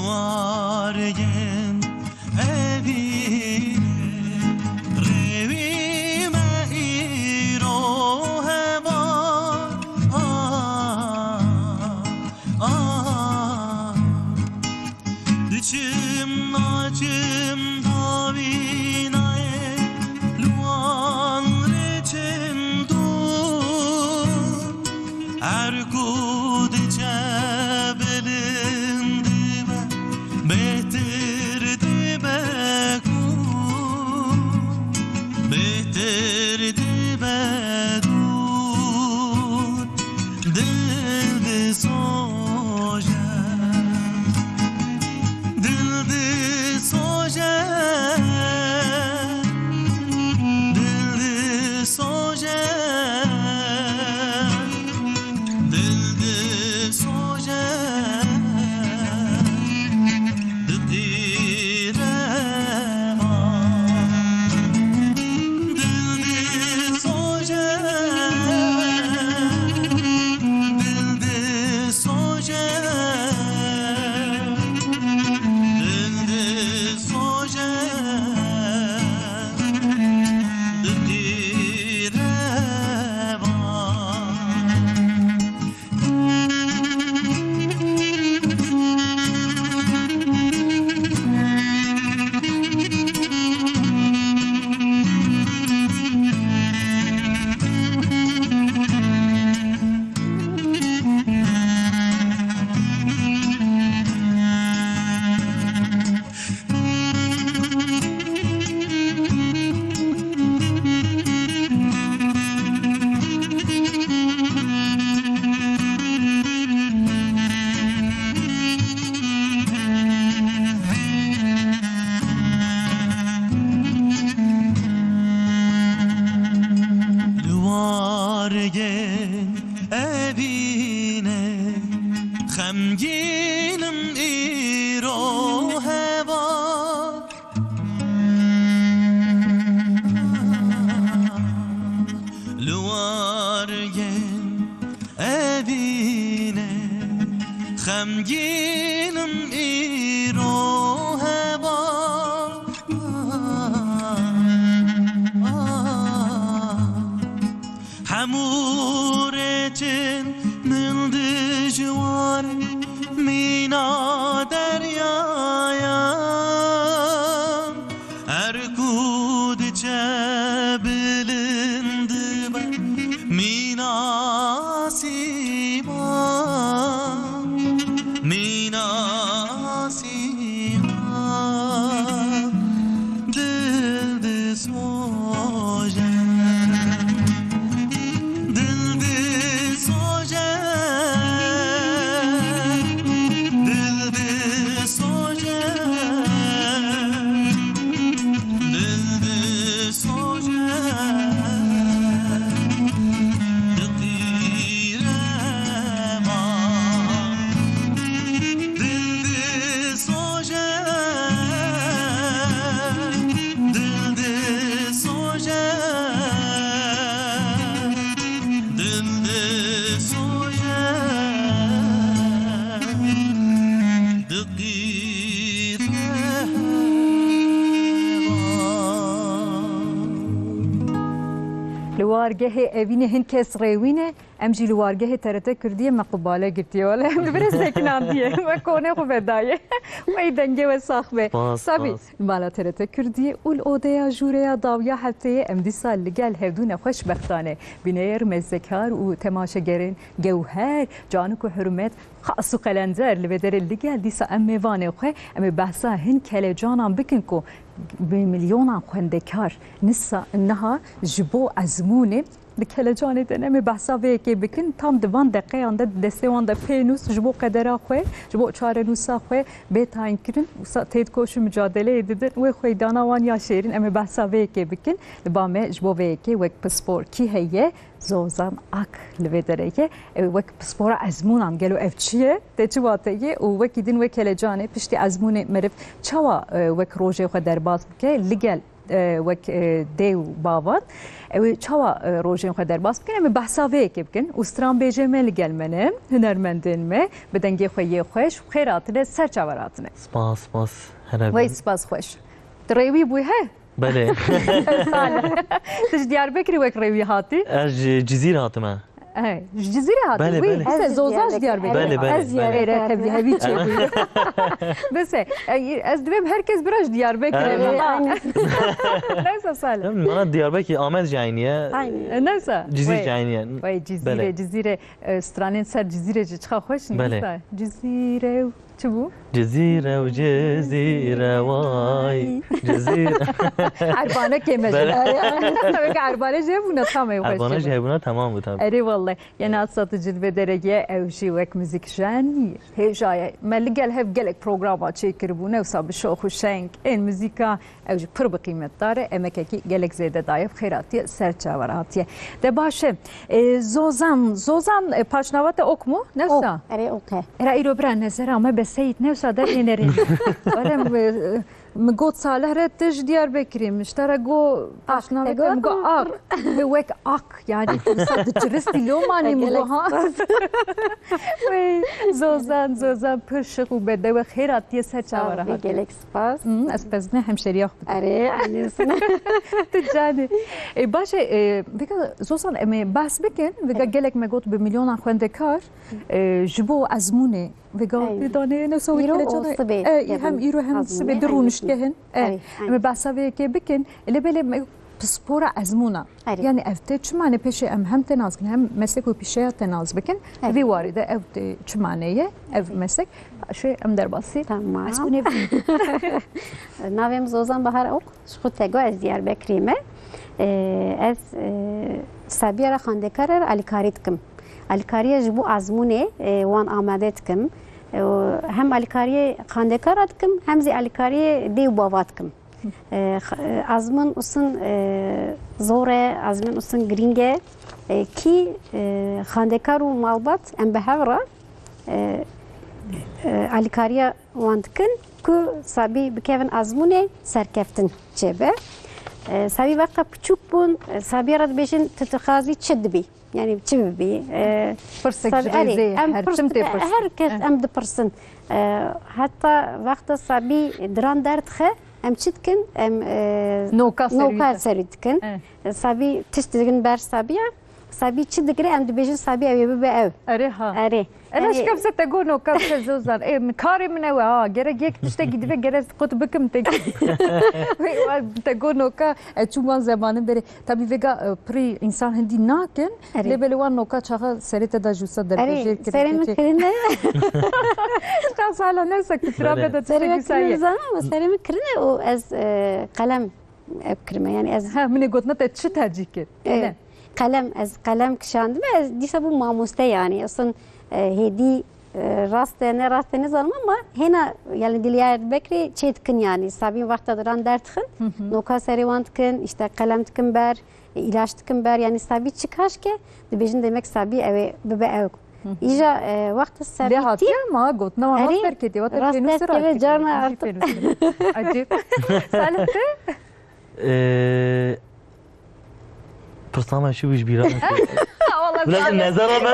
لوارگن evine revime irohema diçim nacım davinae luan reçem dur erkud cebelindime behtirdi behtirdi bedun dildi soje خمگینم ایرو هوا لوارگن evine خمگینم ایرو هوا همورتن نلدی جوار مینا دریایم ارکود چبلندی مینا سیما دل سوژه لوارگه اوینه هن کس روینه امجی لوارگه ترته کردیه مقباله گرتیه ولی هم لبرز سکنان دیه و کنه خوب دایه و ای دنگه و ساخبه سابی بالا ترته کردیه اول اوده جوره داویا حتی امدی سال لگل هفدون خوشبختانه بینیر مزکار و تماشاگرین گوهر جانک و حرمت خاص و قلندر لبدر لگل دیسا ام میوانه خواه ام بحثا هن کل جانم بکن کو بمليون خوندكار نسا انها جبو ازمونه لكل جانب نمی بحثا ویکی بکن تام دوان دقیقه آنده دسته وان ده پینوس جبو قدرا خواه جبو چاره نوسا خواه بیتاین کرن وسا تید کوش مجادله دیدن و خوی دانا وان یا شیرین امی بحثا ویکی بکن لبامه جبو ویکی وک پسپور کی هیه زوزان اک لودره وک پسپور ازمونان گلو اف چیه تجواته و وکی دین وکل جانب پشتی ازمونه مرف چوا وک روزه خود در باز بکه لگل وەک دێ و باوان ئەوێ چاوە ڕۆژێن خۆ دەرباس بکەن ئەمە بەحساوەیەکێ بکەن ئوستران بێژێمە لەگەل منە هنەرمەندن me bi dengê xwe yê xweş xêratine ser çaweratine سپاس هەرە وی سپاس xweş Tu rêwî bûî he بەێ Tu ji Diyarbekirê wek rêwî hatî ئەژ جززیر هاتمە ji Cizîrê hatî Bele, wî bele. ez zozan ji Diyarbekirê Bele, bele, ez ziyarê hevî hevî çêbû Bese ez divêm herkes biraz Diyarbekirê neyse Salih منە دیاربەکی ئامەد جینیە neyse جززیر جینیە Vay Cizîrê Cizîrê stranên ser Cizîrê jî çiqa xweş Bele. Cizîrê çi bû جززیرە و جززیرە وای جززیر Erbanekê me Bele. Erbane jê bûne tamê ئەبانە xweş هێبوونە تەمام بوو Erê wallahi yena satı cilve derece ew jî wek müzik jenî hêjaya me li gel hev gelek programa çêkiribû newsa bi şox û şeng ên müzîka ew jî pir bi qîmetdar e emekekî gelek zêde daye xêratiye serçawer hatiye de baş e zozan paşnava te ok mu newsa Erê okey. era îro bira nezera me be seyit newsa derênerê من قوت صالح رت تج Diyarbekir'e اشترى جو عشنا بكم جو اق بوك اق يعني صد جرستي لو ماني مغها زوزان پرشق و بده و خیرات یه سر چاوره Bir gelek spas. اسپزنه همشریه Erê annesine. تجاني باشه بگه زوزان امی بحث بکن بگه گلک مگوت به میلیون خوندکار جبو ازمونه بگه دیدانه نسوی İro کره o جانه sıbe. هم ایرو هم سبه درونش كهن اما بحثاوی که بکن اللي بله بسپورا ازمونا يعني افته چمانه پیشه هم تناز کن هم مسلک و پیشه تناز بکن وی وارده افته چمانه ev meslek şey em derbasi Tamam. ez bunu Navêm Zozan Bahar Ok. Ji xwe tego ez Diyarbekirê me. Ez sebiyera xwendekar alîkarî dikim. Alîkariye ji bo azmûnê wan amade dikim. Hem alîkariyê xwendekara dikim hem zî alîkariyê dê û bava dikim. Azmin usın zor e, azmin usın giring e ki xwendekar û malbat em bi hev re alîkariya wan dikin ku sabî bikevin azmûnê serkeftin çêbe. Sabî veqa piçûk bûn sabî re dibêjin tu dixwazî çi dibî yani çi bibî Pirsek ji rêzê her tim tê pirsin. herkes em dipirsin. Heta vexta sabî diran derdixe em çi dikin em noka serî dikin. Sabî tişt digin ber sabiya sabî çi digire em dibêjin sabî ew ê bibe ew. Erê ha. Erê. Eş kefse te gono kefse zozan. Karê min ew ha gerek yek tişte gidive gerek qut bikim te. Te gono ka çûman zemanı beri tabii vega pri insan hindi nakin lebeli wan noka çağa serite da jusa derbejir Erê serê min kirine. Ka sala neyse kitirabe de Serê min kirine zana ama serê min kirine û ez qalem ev kirime yani ez ha min gotna te çi tercih kir. qalem kişandim ez dîsa bu mamoste yani aslında hêdî rast ne zanım ama hena yani Diyarbekirê çê dikin yani sabîn vexta diran derdixin noka serê wan dikin işte qalem dikin ber ilaç dikin ber yani sabî çi kaşke dibêjin demek sabî ew ê bibe ew îja wexta serî hatiye ma gotna wan rast derketî wat rast derkeve carna acîb Salih te پرسامە شو بش بیرا لازم نظرم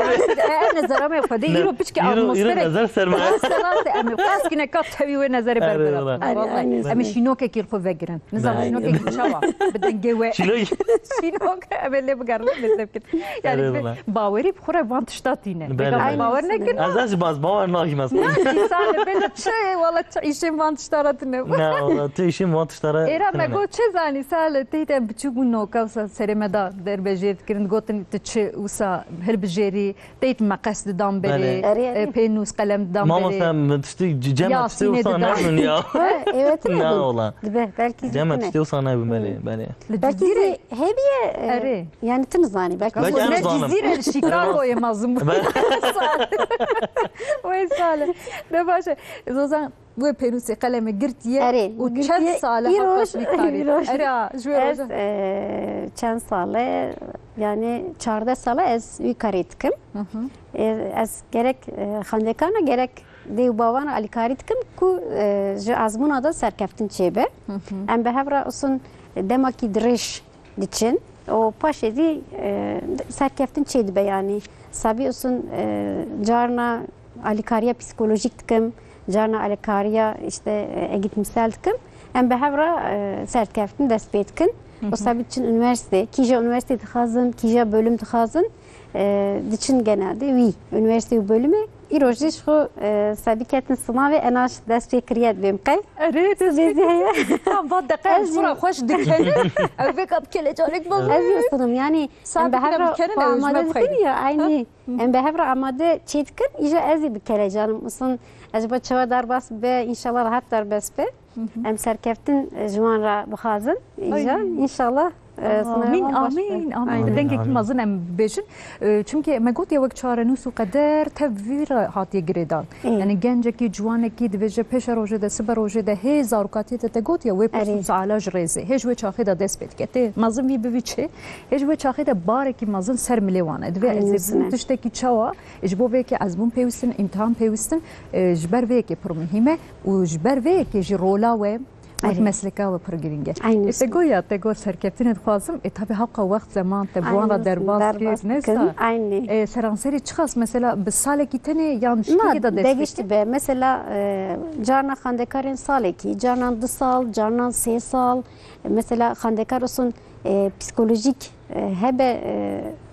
نظرم خودی ایرو پیش که اتمسفر نظر سرمایه سرات امی قاس کنه کات توی و نظر بربر والله امی شینو که کیل خو وگرن نظام شینو که چاوا بدن گوه شینو که اولی بگرن مثل کن یعنی باوری بخوره وان تشتاتینه باور نکن از باز باور ناگیم است انسان بله چه والله ایشم وان تشتارتنه نه والله تو ایشم وان تشتاره ایرا مگو چه زانی سال تیتم بچوگون نوکا سرمدا در بجیر کرد گوتن تچ وسا هل بجيري تيت مقص دام بري بينوس قلم دام بري ماما sen tişti cema tişti olsan ne bileyim ya evet ne ola belki cema tişti olsan ne bileyim belki hebiye yani tınızani belki ne cizire Chicago'ya mazlum وين صالح ده باشا زوزان bu perusi kalemi girtiye o çend sale hakkı miktarı. Ara ez çend sale yani 14 sale ez yukarı tıkım. Ez gerek xandekana gerek dev bavana alikari tıkım ku azmuna da serkeftin çebe. Em behevra usun demaki dirêj diçin o paşê serkeftin çê dibe yani sabî olsun carna alîkariya psikolojik dikim carna alîkariya işte eğitimsel dikim em bi hevra serkeftin dest pê dikin o sabî diçin üniversite kîja üniversite dixwazin kîja bölüm dixwazin diçin genelde wî üniversite û bölümê îroj jî ji xwe sabî ketin sınavê enaş dest pê kiriye dibêm qey اره Rêzî heye tam va دقیق صورا خوش دکنه او فکر کلی جالک باز Ez yosunum yani em bi hevra amade dikin ya aynı em bi hevra amade çê dikin îja ez ê bikele canım ısın ez ba çawa derbas be inşallah rahat derbas be em serkeftin jiwan ra bixwazin îja inşallah آمین آمین آمین دنگ کی مازن ام بیشن چونکه مگوت یه وقت چارنوس و قدر تفویر هاتی گریدان یعنی گنج کی جوان کی دوجه پیش روزه ده سبر روزه ده هزار کاتی te got ya we pus علاج رزه هج و چاخه ده دست بید کته مازن وی بی چه هج و چاخه ده بار کی مازن سر ملیوانه دو از تشته کی چوا اجبو و کی از بون پیوستن امتحان پیوستن جبر و کی پر مهمه و جبر و کی جرولا و mesleka ve programge. İşte goya te go serkeftin xwazim tabi haqa waqt zaman te buana derbas ki nesta. Aynı. Seranseri çıkas mesela bir saleki tane yanlışlıkla da destekli be. Mesela carna xandekarın saleki, carna 2 sal, carna 3 sal. Mesela xandekar olsun psikolojik hebe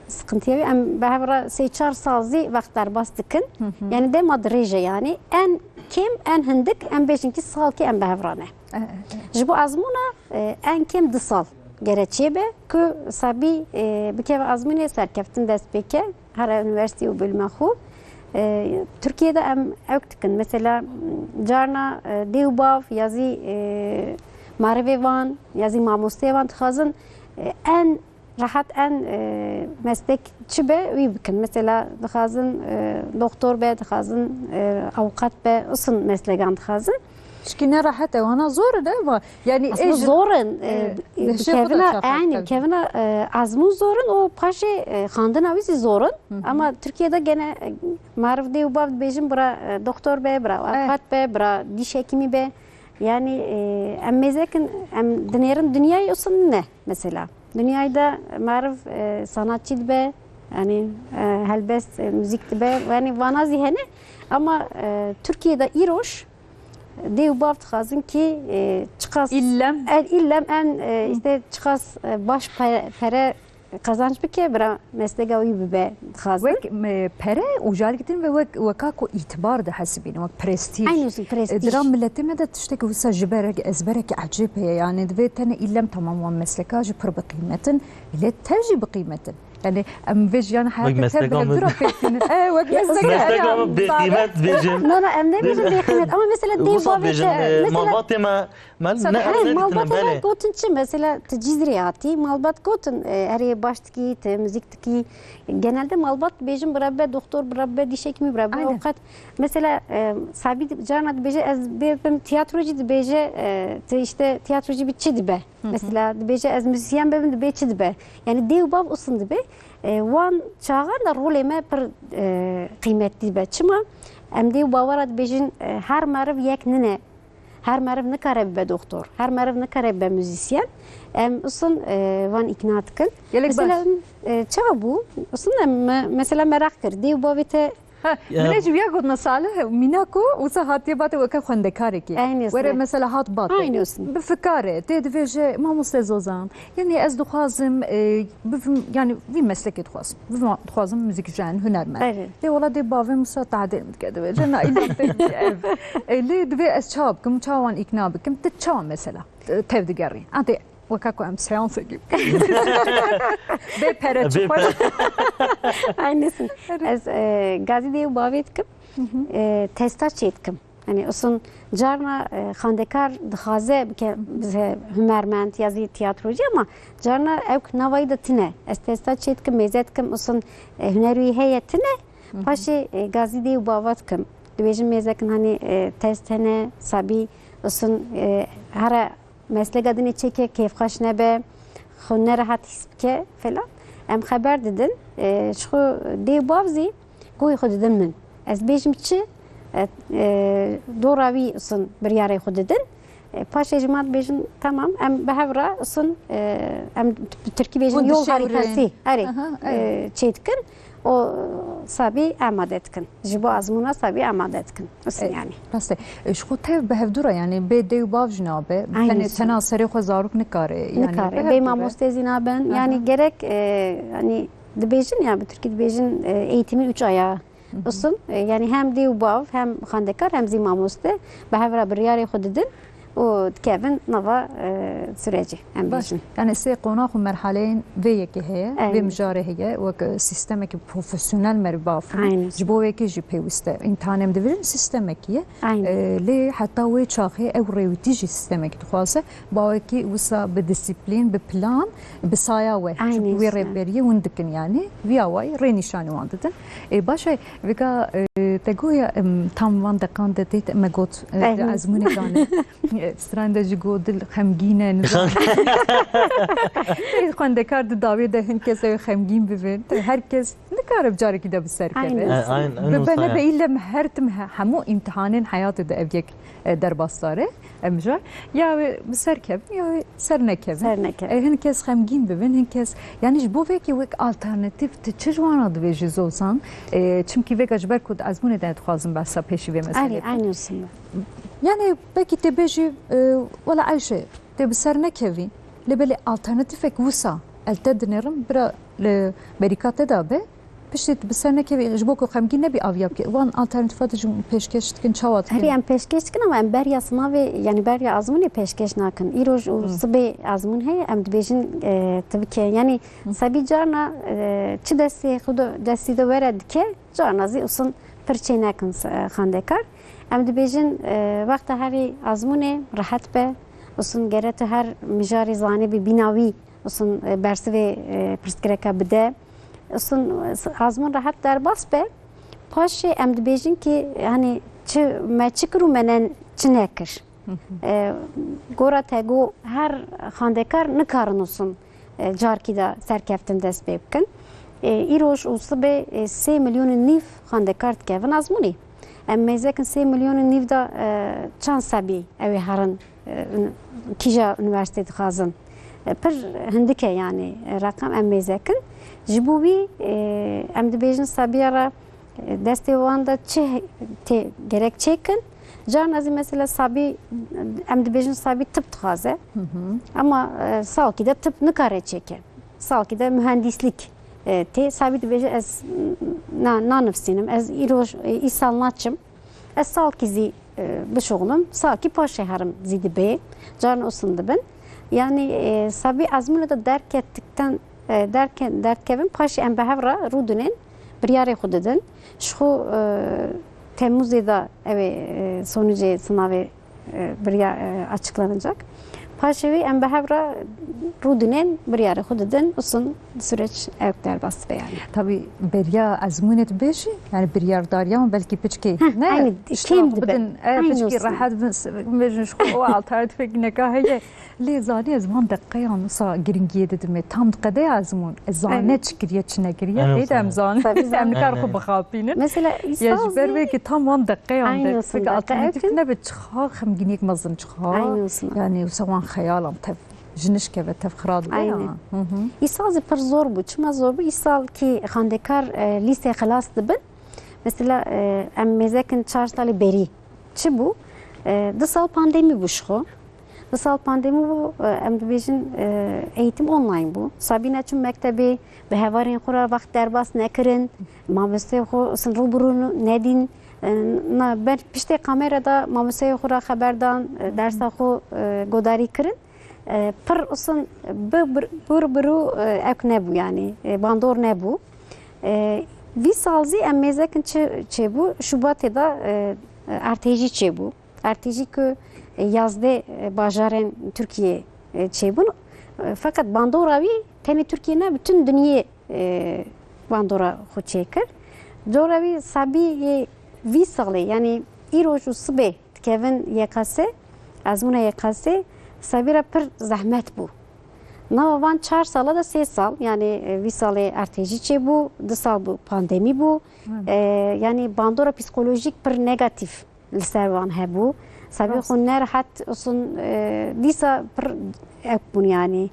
sıkıntıya em behevra 3-4 salzi vaqt derbas dikin. Yani de madreje yani en kim en hindik en 5. sal ki en behevrane. Ji bo azmûna en kêm 2 sal gereçê be ku sabî bikeve azmûnê serkeftin dest pêke her üniversite û bölüme xwe Türkiye'de em ew dikin mesela carna dêwbav yazî marivê wan yazî mamosteyê wan dixwazin en rahat en meslek çi be wî bikin mesela dixwazin doktor be dixwazin avukat be ısın meslegan dixwazin Şkine rahat evana zor da ama yani aslında zorun kevina azmun zorun o paşe xandın avizi zorun ama Türkiye'de gene marif dêwbav bejim bira doktor be bira avukat be bira diş hekimi be yani em mezekin em dinerin dünyayı olsun ne mesela dünyada marif sanatçı be yani helbest müzik be yani vana zihni ama Türkiye'de iroş dêwbav dixwazin ki çıkas illem en işte çıkas baş pere kazanç bike bira mesleka wî bibe dixwazin pere û jalgitin ve weka ku îtibar de hesibîn wek prestîj prestîj dira milletê me de tiştekî wisa ji berek ezberekî ecêb heye yani divê tenê îlem tamam wan mesleka jî pir biqîmetin lê tev jî biqîmetin yani em vê jiyana hayatê tev bihevdira pêkînin wek mesleka me bêqîmet bêjin no em nebêjin bêqîmet ama mesela dêwbavê malbatê me malbat gotin çi mesela te Cizrê hatî malbat gotin herê baştikî te müziktikî genelde malbat bêjin birabe doktor birabe diş hekimi birabe avukat mesela sabî carna dibêje ez bêbim tiyatrocî dibêje te işte tiyatrocî bir çi dibe mesela dibêje ez müzisyen bebim dibe çi dibe yani dêwbav usın dibe wan çagan da rolê me pir qîmetli be çima em dêwbawara dibêjin her meriv yek nine her meriv nikare bibe doktor her meriv nikare bibe müzisyen em usın van ikna dikin mesela çawa bû usın mesela merak kir dêwbavê te من جو یا گفتن ساله مینا کو وسه هاتیه باته وکه خونده کاری کی وره مثلا هات باته بفکاره تد ویژه ما مستزوزان یعنی از دخوازم yani bir meslek etxwazım dixwazim müzikjan hunermend de wala de bavê wisa tadil dikede ve jena lê divê ez çawa bikim çawan îkna bikim te çawa mesela tev digerî ade weka ku em seansa gibi bê pere çıxwaz aynısın ez gazî dêwbavê dikim testa çê dikim yani usın carna xandekar dixwaze bike hunermend yazî tiyatrocî ama carna ew navayî de tune ez testa çê dikim mêze dikim usın hunerî heye tune paşê gazî dêwbava dikim dibêjin mêzekin hani test hene sabî usın here meslek adını çeke keyfxweş nebe xwe nerahat hîs bike falan em xeber didin şu dêwbav zî goyê xwe didin min ez bêjim çi dora wî usın biryarê xwe didin Paşa cimat bejin tamam em behevra sun em Türkiye bejin Bunu yol dışarı haritası hani Aha, evet. çetkin o sabi amade etkin. Jibo azmuna sabi amade etkin. Usun yani. Rastê ji xwe tev bi hevdura yani bê dê û bav jî nabe Aynen. tena serê xwe zarok nikare yani Nikare. bi Bey hevdura. mamostezina ben yani gerek hani dibejin ya Türkiye dibejin eğitimin 3 ayağı. Usun yani hem dev bav hem xandekar hem zî mamoste behevra bir yarê xwe didin û dikevin nava süreci em Baş bejin. yani sê qonax û merheleyên vê yekê heye Aynen. vê mijarê heye wek sistemekî profesyonel meribafin Aynen. ji bo wekî jî pêwîst e imtihanê divirin sistemekî ye Aynen. lê heta wê çaxê ew rêwîtî jî sistemekî dixwaze bawekî wisa bi disiplîn bi plan bi saya we Aynen. çünkü wê rêberiyê hûn dikin yani vîya wayî rê nîşanî wan didin başê vêga te goya tam wan deqan de tê me got Aynen. ezmûnê dane stranda jî got dil xemgîn e xwendekar di dawê de hin kes ew xemgîn bibin herkes nikare bi carekî de bi ser Aynen. keve Aynen. bi bene be îlem her tim hemû imtihanên hayatê de ev yek derbastar e em jar ya bi ser kevin ya ser nekevin Ser nekevin. hin kes xemgîn bibin hin kes yani ji bo vekî wek alternatîv ti çi jwana dibêjî zozan çimkî veka ji ber ku ezmûnê de dixwazim behsa pêşî vê meselê Aynen aynen usun. yani belki te bêjî wela Ayşe te bi ser nekevî lê belê alternatîfek wisa el te dinêrim bira li Berîka te da be piştî bi ser nekevî ji bo ku xemgîn nebî aviya bikî wan alternatîfa te jî pêşkeş dikin çawa dikin Herî em pêşkeş dikin ama em berya sınavê yani berya azmûnê pêşkeş nakin. Îroj û sibê azmûn heye em dibêjin tivike yani sabî carna çi destê destî de were dike carna zî usun pir çê nekin xandekar. Em dibêjin wexta herî azmûnê rehet be usun gerete her mijarê zanî bi bînawî usun bersivê pirsgireka bide usun azmûn rehet derbas be paşê em dibêjin ki hani me çi kir û me çi nekir. Gora te got her xandekar nikarin usun carkî de serkeftin dest pê bikin. Îroj û sibê 3 milyonên nîv xandekar dikevin azmûnê. Em mêzekin 3 milyonên nîv da çand sebî ew ê herin kîja üniversitê dixwazin. Pir hindik e yani rakam em mêzekin. Ji bo wî em dibêjin sebiya re destê wan de çi tê gerek çêkin. Can ezî mesela sabî em dibêjin sabî tıp dixwaze. Ama salkî de tıp nikare çêke. Salkî de mühendislik tê sabî dibêje ez nanivîsim ez îroj îsal naçim. Ez salkî zî bişoğlim salkî paşê herim zî dibe. Can usun dibin. Yani sabî azmûnê de derk ettikten derkevin paşê em behevra rûdinin biryarê xwe didin. Ji xwe Temmuz'da da sonucu sınavı açıklanacak. Paşevi em behevra rûdinin biryarê xwe didin usun süreç evk derbas be yani. tabii beriya ezmûnê dibêjî yani biryardariyan belkî piçkê aynı, kêm dibe. Aynı piçkê olsun. rehet bêjin ji xwe o alternatîfek neka heye lê zanî ez van deqeyan wisa giringiyê didimê tam diqede ezmûn ez zane çi kiriye çi nekiriye Aynen ê de em zanin Tabii em zanin. nikar xwe bixapînin Mesela ya ji ber İsa'zı vekî tam van deqeyan Aynen de olsun, pek deqe alternatîf ekin. nebe çixa xemgîniyek mezin çixa Aynen olsun. yani wisa wan xeyalam tev jinişke ve tev xira dibe ya. Aynen. İsa'zı pir zor bu. Çima zor bu? İsa'l ki xandekar lise xilas dibin. Mesela em mêzekin 4 salê berî. Çi bû? 2 sal pandemî bû ji xwe. 2 sal pandemî bû em dibêjin eğitim online bû. Sabî neçin mektebê bi hevarên xwe re wext derbas nekirin. Mamosteyê xwe sin rûbirû nedîn. Ber piştê kamerada mamosteyê xwe re xeber dan dersa xwe godarî kirin. Pir usun birû evk nebû yani bandor nebû. Vî sal zî em mêzekin çêbû Şubatê da ertêjî çêbû. Ertêjî ku yazdê bajarên Tirkiye çêbûn. Fakat bandora wî tenê Tirkiye ne bütün dünyayê bandora xwe çêkir. Cora wî sabî vî salê yani îroj û sibê dikevin YKS ezmûna YKS sabîra pir zehmet bû. Nava van 4 sala da 3 sal yani vî salê ertêjî çêbû 2 sal bû pandemî bû yani bandora psikolojik pir negatif li ser wan hebû سبی خون نرحت اصلا دیسا پر اکبون yani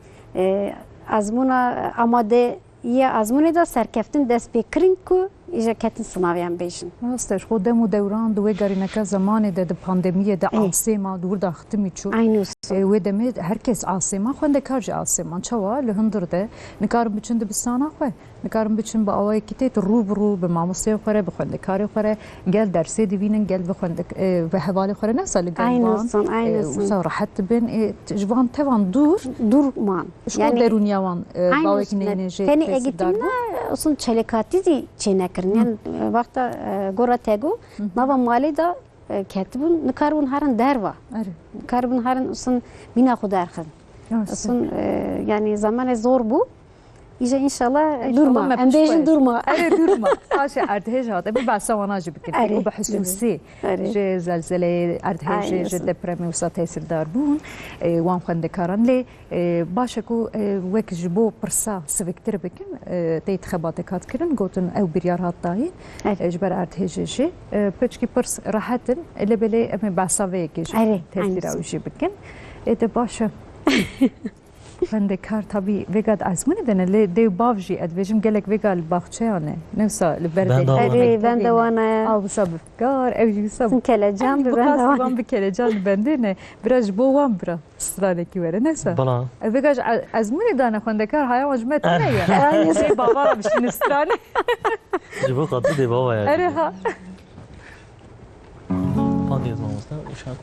azmuna amade یه azmune da serkeftin dest bekirin ku iyice ketin sınavyan bejin. راستش خود دم و دوران دوی گرینکه زمانی ده پاندمیه ده آسیما دور داختمی چو Aynı و دمه herkes آسیما خونده کارج آسیما چوا لهندر ده نکارم بچن ده بسانا خو نکارم بچن با آوای کتیت رو به ماموسی خوره بخونده کاری خوره گل درسی دیوینن گل بخونده و حوالی خوره نه سال Aynı و راحت بین جوان توان دور durman. شو درونیا وان باوی Aynı نینجی Peni egitimle usun çelekatizi çenekirin. Yani vakta gora tego nava mali da ketibun nikarbun haran derva. آره Nikarbun haran usun bina xudarxın. Usun yani zaman zor bu. İyice inşallah durma. Embejin durma. أره durma. آشه اردهش هات ابی بس واناجی بکن. آره. او به حسوسی. آره. جه زلزله اردهش جه دپرمی وسط تاثیر دار بون. وام خنده کارن لی باشه کو وک جبو پرسا سوکتر بکن. تیت خبات کات کرن گوتن او بیار هات دایی. جبر اردهش جه. پچکی پرس راحتن. الی بله امی بسا ویکش. آره. تاثیر اوجی بکن. ات باشه. خنده کار طبی وگاد ازمونه دنه لی دیو باوجی ادویجم گلک وگال باخچه آنه نفسا لبرده Eri ben de ona آب سب کار اوجی سب sin keleceğim bir ben de ona. وام بکلجان بنده نه براج بو وام برا استرانه کی وره نفسا بلا وگاج ازمونه دانه خنده کار های وجمت نه یا سی بابا مشین استرانه جبو قطع دی بابا ya. اره ها Pan yazmamızda uşak.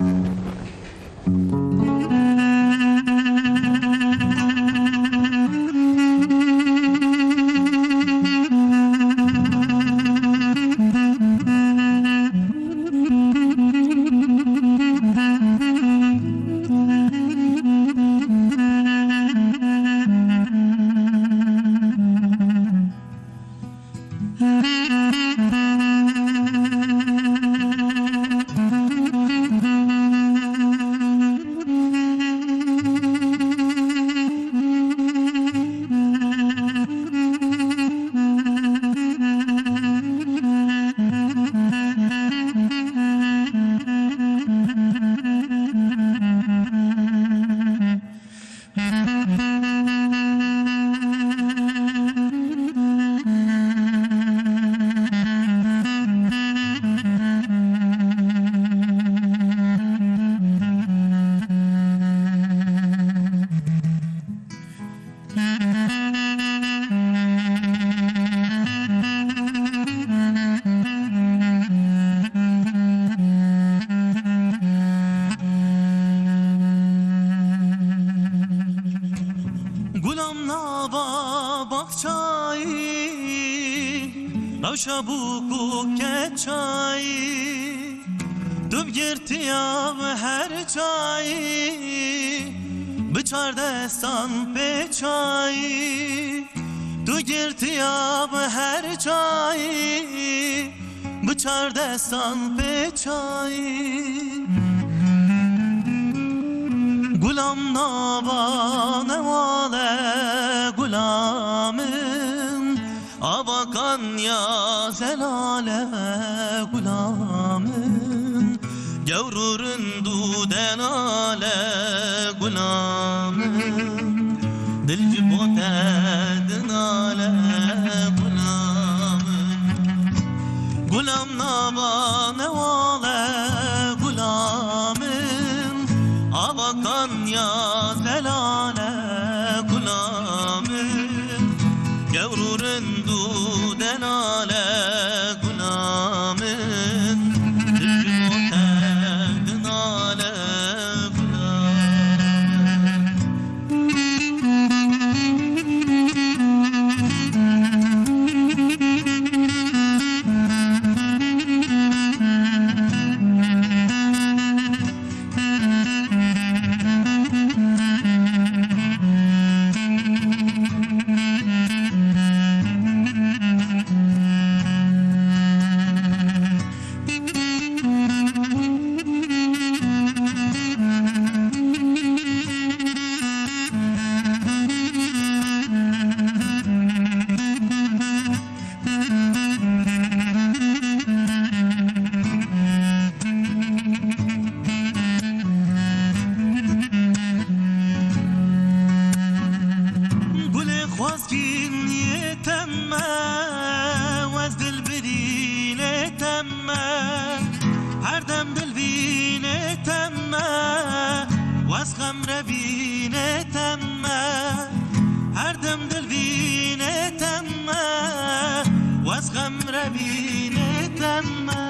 Gulam nava bakçayı Ravşa buku keçayı Dub girtiyam her çayı Bıçar destan peçayı Du girtiyam her çayı Bıçar destan peçayı Gulam nava nevale gulamın Abakan ya zelale gulamın Gevrurun dudenale gulamın Dilci botedin ale gulamın Gulam nava nevale gulamın Abakan ya zelale gulamın Gevrurun dudenale gulamın Dilci botedin ale gulamın vine temme her dem dil vine temme waz gamre vine temme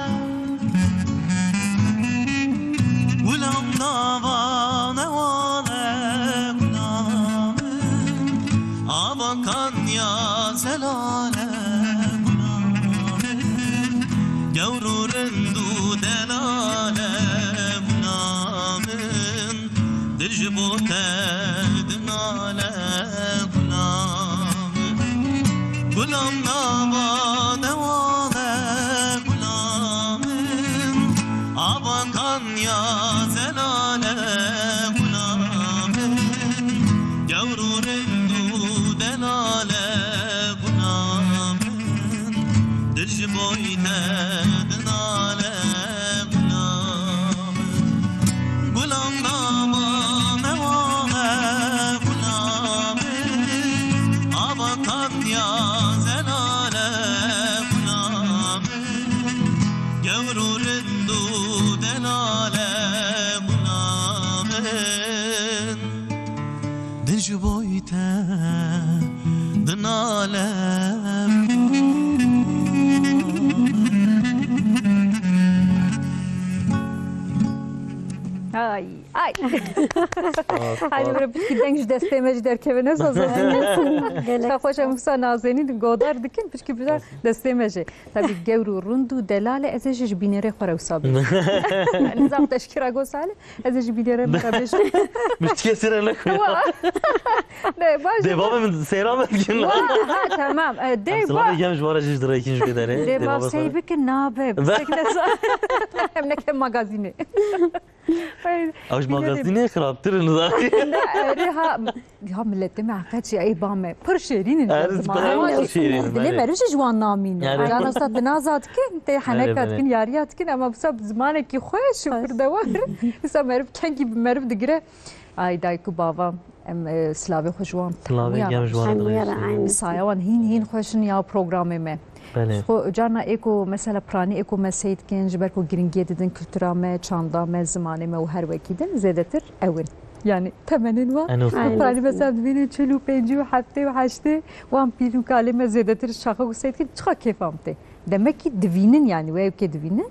gulam nava nevale gulam avakan ya zelale gulam gavrurun du delale Dijbote dinale gulam nava nevale gulamın avakan ya zelale gulamın gavrurun du delale gulamın dijbote dinale gulam nava ya zelale gulamın gavrurun du delale gulamın dijboyte dinale Ay, ay. Hani böyle bir denç desteğimeci derkeve ne sözü? Şakoşa Musa Nazeni godar dikin pişki bizar desteğimeci. Tabii gevru rundu delale ezeci binere xora usabi. Nizam teşkira gosale ezeci binere merabeş. Müştike sirene koy. Ne baş. Devamı mı seyran etkin lan? Ha tamam. Sıla gelmiş var acı dira ikinci bedene. Deva seybi ki nabe. Hem ne ke magazini. Aş magazini kıraptırın da. Ya millete mahkaç ya ibame. Pır şerinin. Erz pır şerinin. Dile meriş jwan namin. Yani- Yani sat nazat ki te hanekat Evet. kin yariyat kin ama sab zamane ki khoş şükür devar. Sa merib kengi merib digre. Ay dayku babam em Slavi xoşwan. Sıla gelmiş var Tanıyarak adına. aynı. Sayawan hin xoşun ya programı me. Bele. خو جانا ایکو مثلا پرانی ایکو مسید کن جبر کو گرینگی دیدن کلتورا me çanda me zamanı me و her vakiden zedetir evin. Yani temenin var. Eno. Aynen. Prani mesela beni çelu penci ve hafte ve haşte wan pilu kaleme zedetir şaka kusayt ki çıka kefamte. Demek ki divinin yani ve ki divinin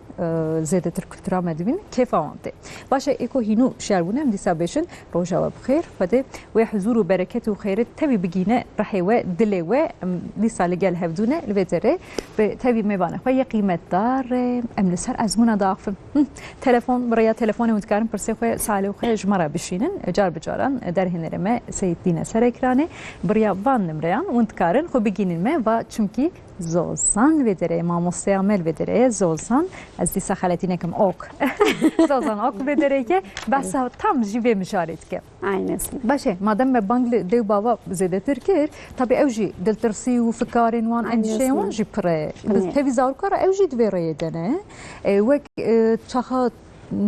zedetir kültüra me divinin kefamte. Başa eko hinu şerbunem disabeşin roja ve bxir fade ve huzur ve bereket ve khairet tabi bigine rahi ve dile ve lisale gel hevdune الفيتري تبي مبانه فهي قيمة دار أمن سر أزمنا ضعف تلفون بريا تلفوني متكارن برسي خوي سالي وخي جمرة بشينن جار بجاران در هنرمه سيدنا سر إكراني بريا وان نمريان وانتكارن خو بيجينن ما و çünkü زوزان vedere mamosyamel vedere zozan az disa haletine kem ok zozan ok vedere ki bas tam jive müşaret ki Aynısı. باشه مادام ما بانگل دیو بابا زده ترکر طبعا اوجی دلترسی و فکارین وان اندیشه وان جی پره بس تبی زار کار اوجی دویره دنه وک چخات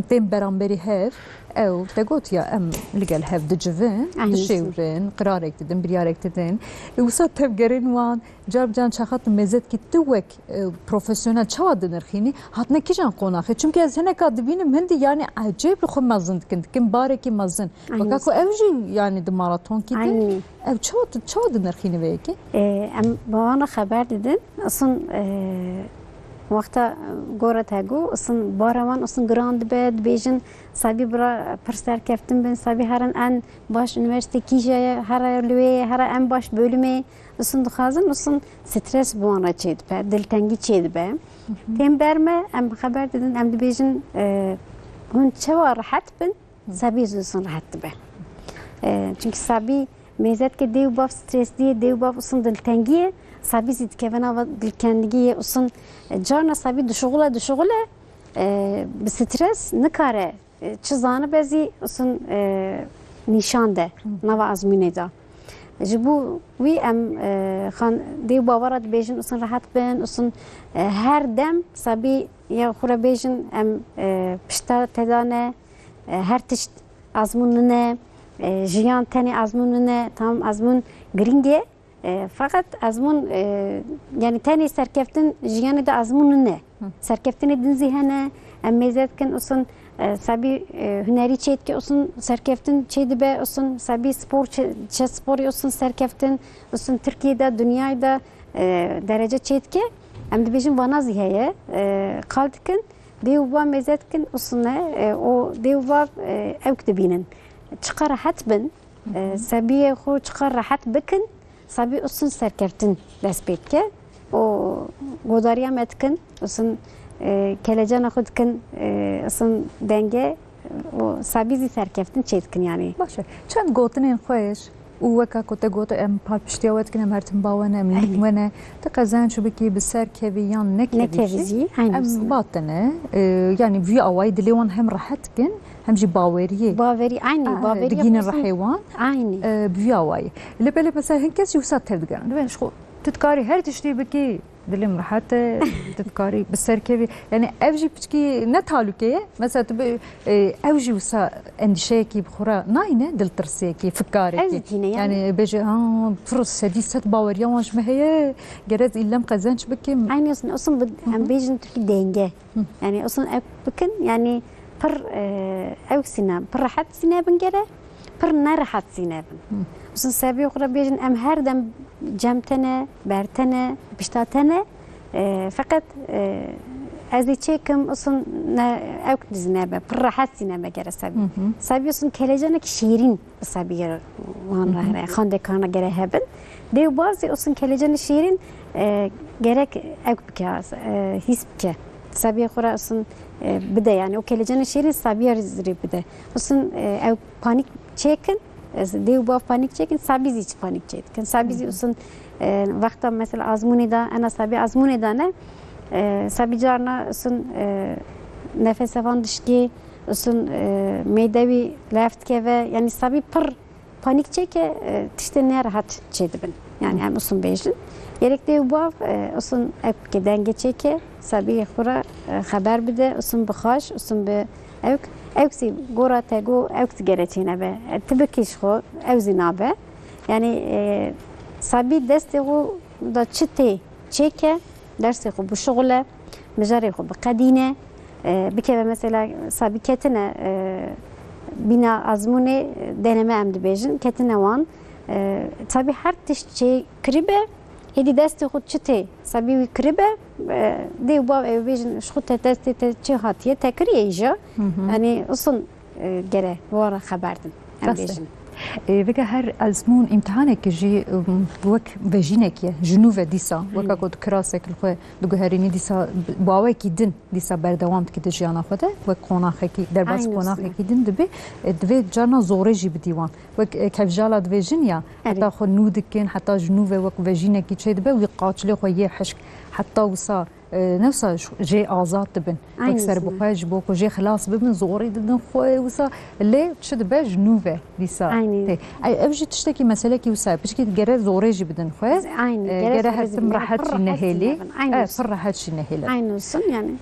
تیم برانبری هف او تقول يا ام لقال هف دجفن دشيورن قرارك تدن بريارك تدن وصار تبقرين وان جاب جان شخات مزت کی توک پروفسیونل چواد نرخینی هاتنه کی جان قوناخه چون که از هنه کادبینم هندی یعنی عجیب خو مزن کند کم باره کی مزن وکاکو اوجی یعنی د ماراتون کی Aynı. ev çawad nirxînî vê yekê? Em bana haber dedin. Asın وقتا گورت هگو اصلا باروان اصلا گراند بد بیشن سبی برا پرسر کفتم بن سبی هرن ان باش üniversite کیجه هر لوی هر ان باش bölümü اصلا دخازن اصلا سترس بوانا چید به دلتنگی چید به تیم برمه ام خبر dedin ام بیشن هون چوا راحت بن سبی زوسن راحت به çünkü سبی ميزات که دیو باف سترس دیه دیو باف اصلا دلتنگیه سبی زید که ونا دلتنگیه اصلا جارنا سبی دشغله بسترس نکاره چیزانه بزی اصلا نشان ده نوا ازمینه دا جبو وی ام خان دیو باورات بیشن اصلا راحت بن اصلا هر دم سبی یا خورا بیشن ام پشتا تدانه هر تشت ازموننه جیان تنی ازموننه tam azmun gringe فقط ازمون يعني تاني سركفتن جياني دا ازمون نه سركفتن دنزي هنا اميزات كن اصلا سبي هنري تشيت كي اصلا سركفتن تشيد به اصلا سبي سبور تش سبوري اصلا سركفتن اصلا تركيا دا دنيا دا درجه تشيت كي ام دبيجن بانازي هي قالتكن ديوبا ميزات كن اصلا او ديوبا اوكتبينن تشقر راحت بن سبي خو تشقر راحت بكن سبي اصلا سركفتن دسبيتك او غوداريا متكن اصلا keleceğine xudkin asın denge o sabizi serkeftin çetkin yani. باشه چند گوتنین خوش و وکا کوته گوت ام پال پشتیوات کنم هرتم باونه ام لیمونه تقزان شو بکی بسر کیویان نکویزی ام باطنه yani via away diliwan hem rahat kin hem ji baweriye baveri aynı baveri digin rahiwan aynı via away اللي بالي مثلا هنكس يوسات تدقان دبن شو تتكاري هر تشتي بكي دلم راحت تتكاري بالسركبي يعني افجي بتكي نتالوكي مثلا تبي افجي وسا اندشيكي بخورا ناينه دل ترسيكي فكاري يعني بيجي ها فرص سديست باوريا واش ما هي جرز الا مقزانش بكي aynı اصلا هم بيجن تركي دنجه يعني اصلا بكن يعني بر او سينا بر راحت سينا بنجره بر نراحت سينا اصلا سابي اخرى بيجن ام هردم جمتنا برتنا بشتاتنا فقط ازي تشيكم اصلا او زنابه براحات سينما جرى سابي اصلا كلجانا شيرين سابي وانا خانده كان جرى هبن ديو بازي اصلا كلجانا شيرين جرك او بكاس هيسبك سابي اخرى اصلا بدا يعني وكلجانا شيرين سابي رزري بدا اصلا او بانيك تشيكن ديو با بانيك تشيكن سابي زي بانيك تشيكن سابي زي اصلا وقتا مثلا ازموني دا انا سابي ازموني دا نه سابي جارنا اصلا نفس فاندشكي اصلا ميدوي لافت كيفا يعني سابي بر بانيك تشيكه تشتني راحت تشيدبن يعني ام اصلا بيجن gerek ديو با اصلا اك دنگه تشيكه سابي خورا خبر بده اصلا بخاش اصلا ب اوك اوكسي غورا تاغو اوكس گرچينه به تبكيش خو اوزينابه يعني سابي دستغو دا تشتي تشيكه درسي خو بشغله مجاري خو بقدينه بكذا مثلا سابي كتنا بنا ازمونه deneme امد بيجن كتنا وان سابي هر تشتي كريبه هدي دستي خو تشتي سابي كريبه دي باب بيجن شخو تستي تشي هاتيه تكريجه يعني اصلا جره ورا خبردن ام بيجن وكا هر ازمون امتحانك جي وك فيجينك جنوب ديسا وكا كود كراسك الخو دغه هريني ديسا باوي كيدن ديسا بردوام كده جانا خوده وك قوناخ كي درباس قوناخ كيدن دبي جانا زوري جي بديوان وك كفجالا فيجينيا حتى خو نودكن حتى جنوب وك فيجينك كي دبي ويقاتل خو يحشك حتى وصا نفسها جي آزاد تبن اكثر بخاج بوكو جي خلاص ببن زوري ددن خوي وسا اللي تشد با جنوبه ديسا اي افجي تشتكي مساله كي وسا بشكي تقرا زوري جي بدن خوي قرا هرتم راحت نهيلي فرحت نهيلي عين السن يعني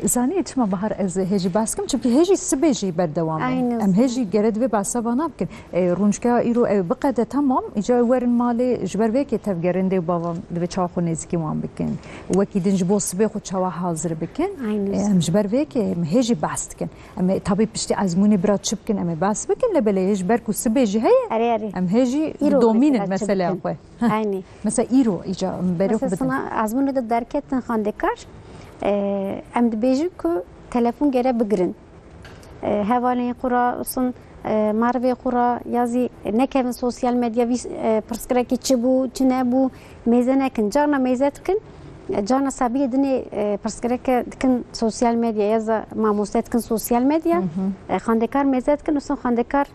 زاني تما بهار از هجي باسكم تشبي هجي سبيجي بردوام ام هجي قرد به باسبانا بكن رونشكا ايرو بقى تمام اجا ورن مالي جبر بك تفقرندي بابا دبي چاخو نزكي وان بكن وكيدنج بوس خود شوا حاضر بکن مجبر ویک مهجی بحث کن اما طبیب بشتی ازمونی برات چپ کن اما بحث بکن لبلیش برکو سبیجی هی مهجی دومین المسألة خواه عینی مثلا ایرو ایجا بروح بدن مثلا ازمونی د درکتن خاندکار ام دبیجی کو تلفن گره بگرن هوالین قرا اصلا مروی قرا یازی نکن سوسیال مدیا وی پرسکرکی چبو چنبو میزنه کن جانا میزت کن جانا سابية دني برسكرك دكن سوسيال ميديا يزا ماموسات كن سوسيال ميديا خاندكار ميزات كن وسن خاندكار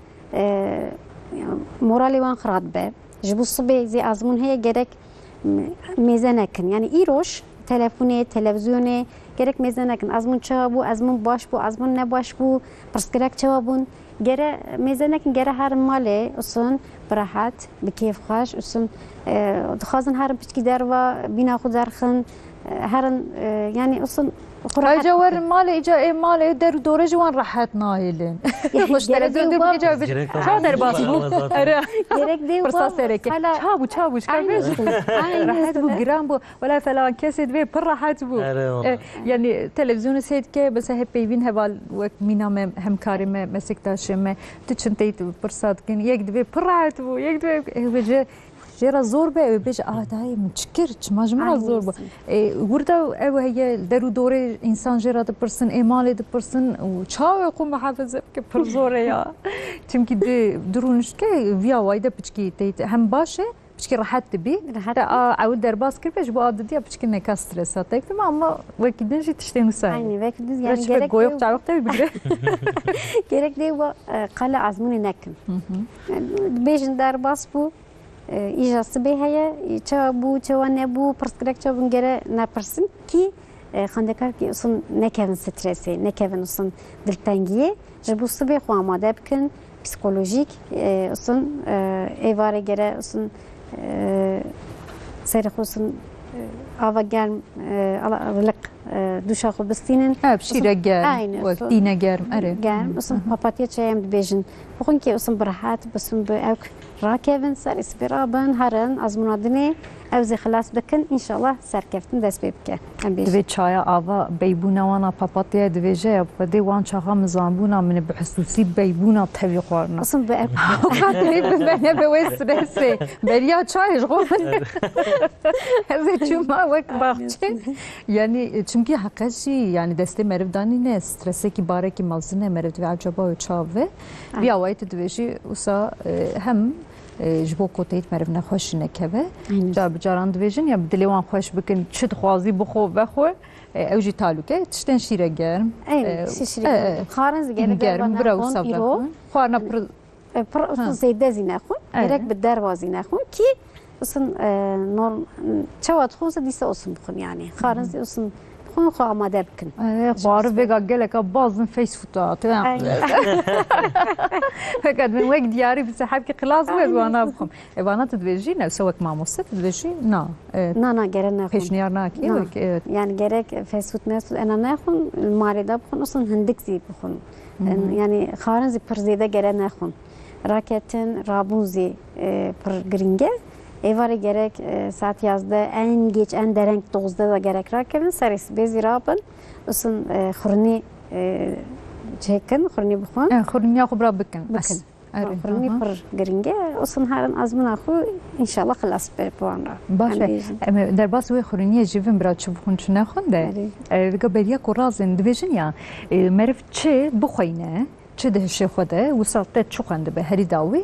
مورالي وان خراد به جبو الصبي زي ازمون هي جرك ميزانكن يعني ايروش تلفوني تلفزيوني جرك ميزانكن ازمون چابو ازمون باش بو ازمون نباش بو برسكرك چابون جرا ميزانكن جرا هر ماله اصلا براحت بكيف خاش اصلا دخازن هر بتكي دروا بينا خو درخن هرن يعني اصلا اجا ور مال اجا مال در دوره جوان راحت نايلين خوش تلفزيون دو بيجا شو در باسبو اره gerek değil فرصة سركة çabu şkarbeş راحت بو جرام بو ولا فلان كاسد بي بر راحت بو يعني تلفزيون سيد كي بس هي بيبين هبال وك مينا هم كارمه مسكتاشمه تشنتيت فرصات كن يقدبي بر راحت بو يقدبي جرا زور به بيج داي متشكر مجموعه زور بو وردا او هي درو دوره انسان جرا دبرسن ايمال دبرسن وچاو يقوم محافظه كبر زور يا çünkü de durunش كي فيا وايده بچكي تيت هم باشه بچكي راحت تبي عود درباس كربش بو عادتي بچكي نكا ستريس تكتم ama vakidince tişteni say. Aynı vakidiniz yani gerek goyup çabuk tabii bile. gerek değil bu qala azmuni nekim. Bejin derbas bu İcazı bey heye çabu çava ne bu perspektif çabun gere ne persin ki xandekar ki usun ne kevin stresi ne kevin usun diltengiye bu sıbe xamade bikin psikolojik usun evare gere usun serix usun ava gelm alalık duşa xubistinin hep şire gel dine germ germ usun papatya çayım dibejin bugün ki usun berahat usun bu evk راكبن سر اسبرابن هرن از منادنه اوز خلاص بکن ان شاء الله سرکفتن دست ببکه دوی چایا آوا بیبونا وانا پاپاتیا دوی جه بدی وان چاقا مزامبونا من بحسوسی بیبونا تبی خورنا اصلا به خاطری ببنه به وسترسی بریا چایش غون از چما وک باخچه یعنی چونکی حقیقی یعنی دسته مردانی نه استرسی کی باره کی مازنه مرد و عجبا و چاوه بیا وایت دویجی وسا هم جبو کوتیت مرف نخوش نکوه جا بجاران دویجن یا بدلیوان خوش بکن چد خوازی بخو اوجی تالوکه تشتن شیره گرم شیره خارنز گرم براو سابقون خوارنا پر اصلا زیده زینه خون درک به در وازینه خون کی اصلا نورم چواد خون دیسه اصلا بخون یعنی خارنز اصلا خون خو آماده بکن باره وگا گلک بازن فیس فوتات فقط من وقت دیاری بس حب که خلاص بود وانا بخم وانا تدویجی نه سوک ماموسه تدویجی نه گره نخون پیشنیار نکی yani gerek فیس فوت نه انا نخون المارده بخون اصلا هندک زی بخون yani خارنزی پر زیده گره نخون راکتن رابونزی پر گرینگه Evare gerek saat yazdı en geç en derenk 9'da da gerek rakibin servis bezi rabın usun xurni çekin xurni buxun xurni xubra bikin xurni per gringe usun haran azmun axu inşallah xlas be puanra باشه derbas ve xurni jivin bra çubxun çnaxun de vega beriya kurazın dvejin ya merif çe buxayne چه دهشه خوده و سالته چوکند به هری داوی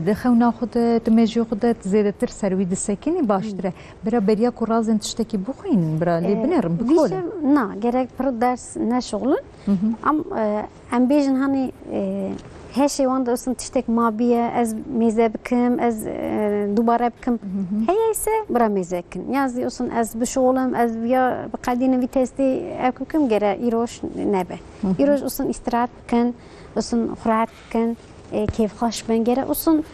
دخونا خود تمجی خود زیاده تر سروی دسکنی باشتره برای بریا kurazın tişteki بخوین برای لبنرم بکول نه gerek پر ders ne şoğlun am bejin hani her şey onda olsun tiştek mabiye ez meze bikim ez dubara bikim heyse bura mezekin yazı olsun ez bu şoğlum ez ya qadini vitesti evkim gere iroş nebe iroş olsun istirahat bikin olsun xuraat bikin keyf xoş ben gere olsun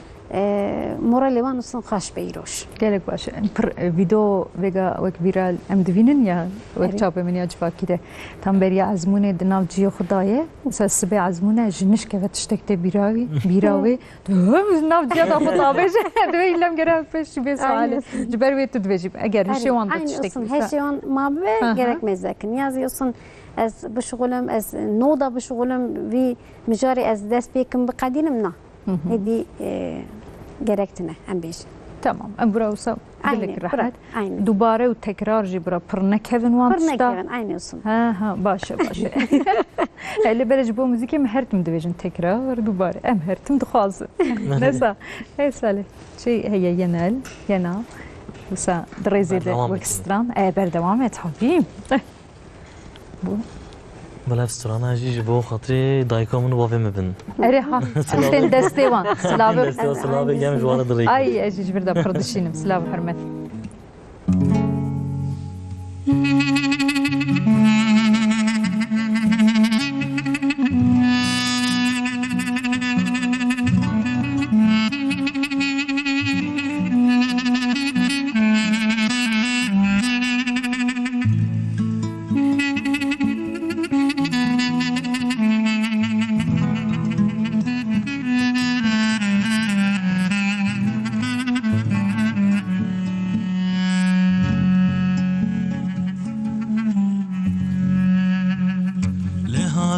morali van olsun xoş beyroş gelek başı video vega vek viral em divinin ya vek çape min ya civakide tam beriya azmune dinav ciyo xudaye mesela sibe azmune jiniş kevet tiştekte biravi dinav ciyo da xudabe dve illam gere peş be suale ciber ve tudvejib eğer her şey wan tiştek her şey wan mabe gerek mezekin yazıyorsun ez bu şugulum ez noda bu şugulum vi mijari ez dest bekim bqadinim na hedi gerektine em beş tamam em burası dilek rahat dubare ve tekrar jibra pırna kevin wan tişta aynı olsun ha başa hele berec bu müzik em hertim dvejin tekrar dubare em hertim dixwaz nesa hesale şey heye yenal وسا دريزي وكستران بردوام تحبيم bu بلاف سترانا جيج بو خاطري دايكم نو بافي مبن اريحا سلتين دستيوان سلاب يام جوار دريك اي اجيج بردا بردشينم سلام حرمت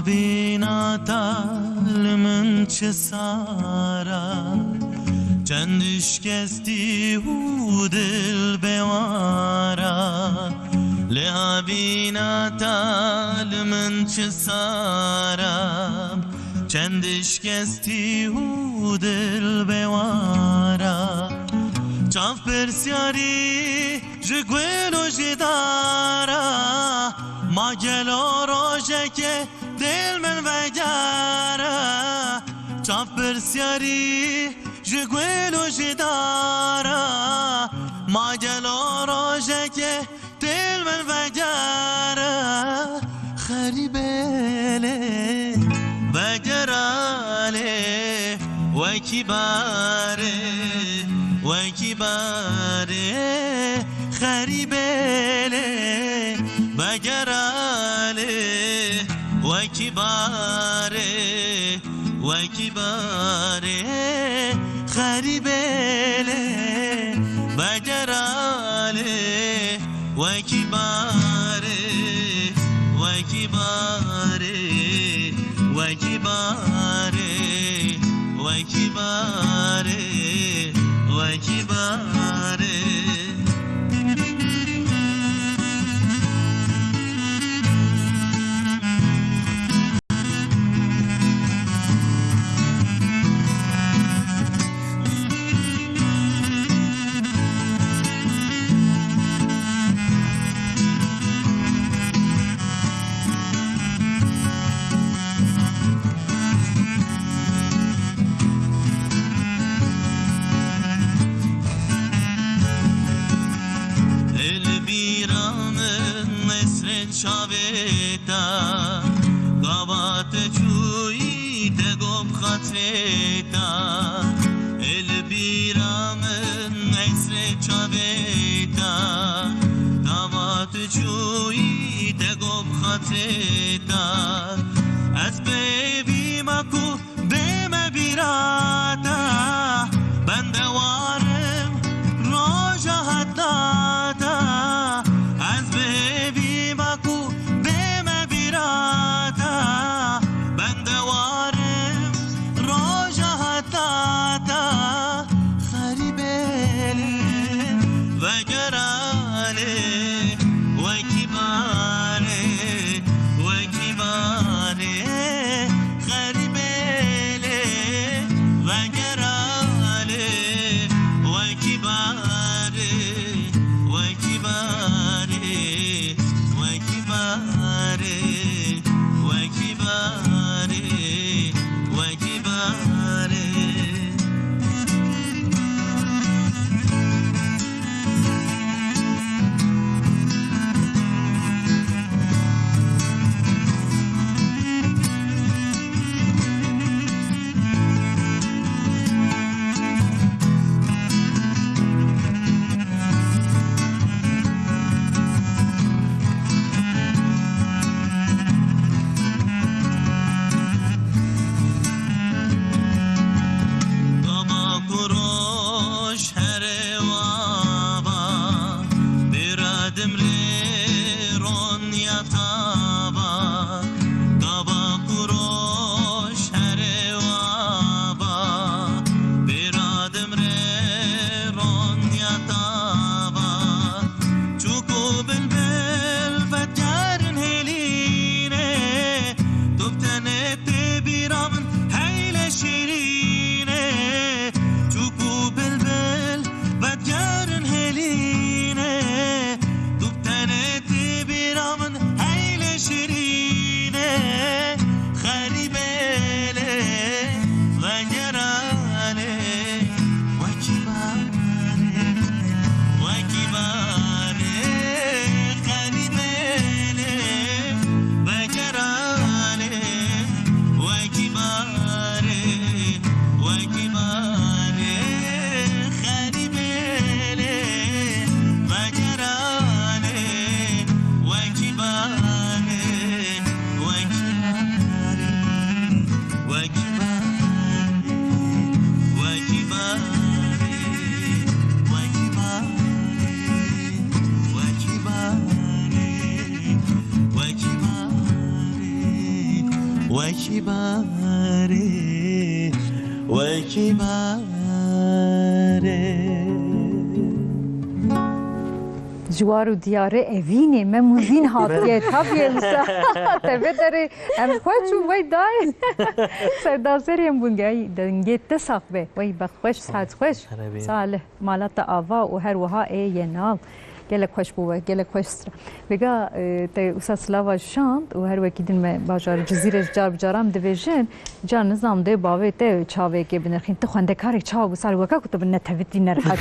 بیناتا لمن چه سارا چندش کستی و دل بوارا لها بیناتا لمن چه سارا چندش کستی و دل بوارا چاف پرسیاری جگویل و جدارا ما گلو روشه که دل من وگارا چاف پرسیاری جگویل و جدارا ما گلو روشه که دل من وگارا خریبله وگراله وکیباره وکیباره خریبله وگراله وکیباره وکیباره خریبله وگراله وکیباره وکیباره وکیباره وکیباره وکیباره شاویتا گاوات چوی دگم خاطریتا البیرام نسر شاویتا گاوات چوی دگم خاطریتا از بیبی مکو بیم بیراتا بندوارم روژا حداتا از بیبی مکو بیم بیراتا بندوارم روژا حداتا خریبلی وگراله وکیباره وکیباره خریبلی وگراله وکیباره وکیباره وکیباره وکیباره وکیباره وکی باره وکی باره جوار و دیاره اوینه من موزین هاتیه تابیه مسا تبه داره هم خوش وای دای سرداسری هم بونگای دنگه تصاف به وای بخوش ساعت خوش ساله مالات آوا و هر وها ای نال گله خوش بوه گله خوش سر بگا ته اساس سلاوا شاند و هر وکی دن ما بازار جزیره جار بجارم دویژن جان نظام ده باوی ته چاوی که بنرخین ته خونده کاری چاو سال وکا کتب نتویتی نرخات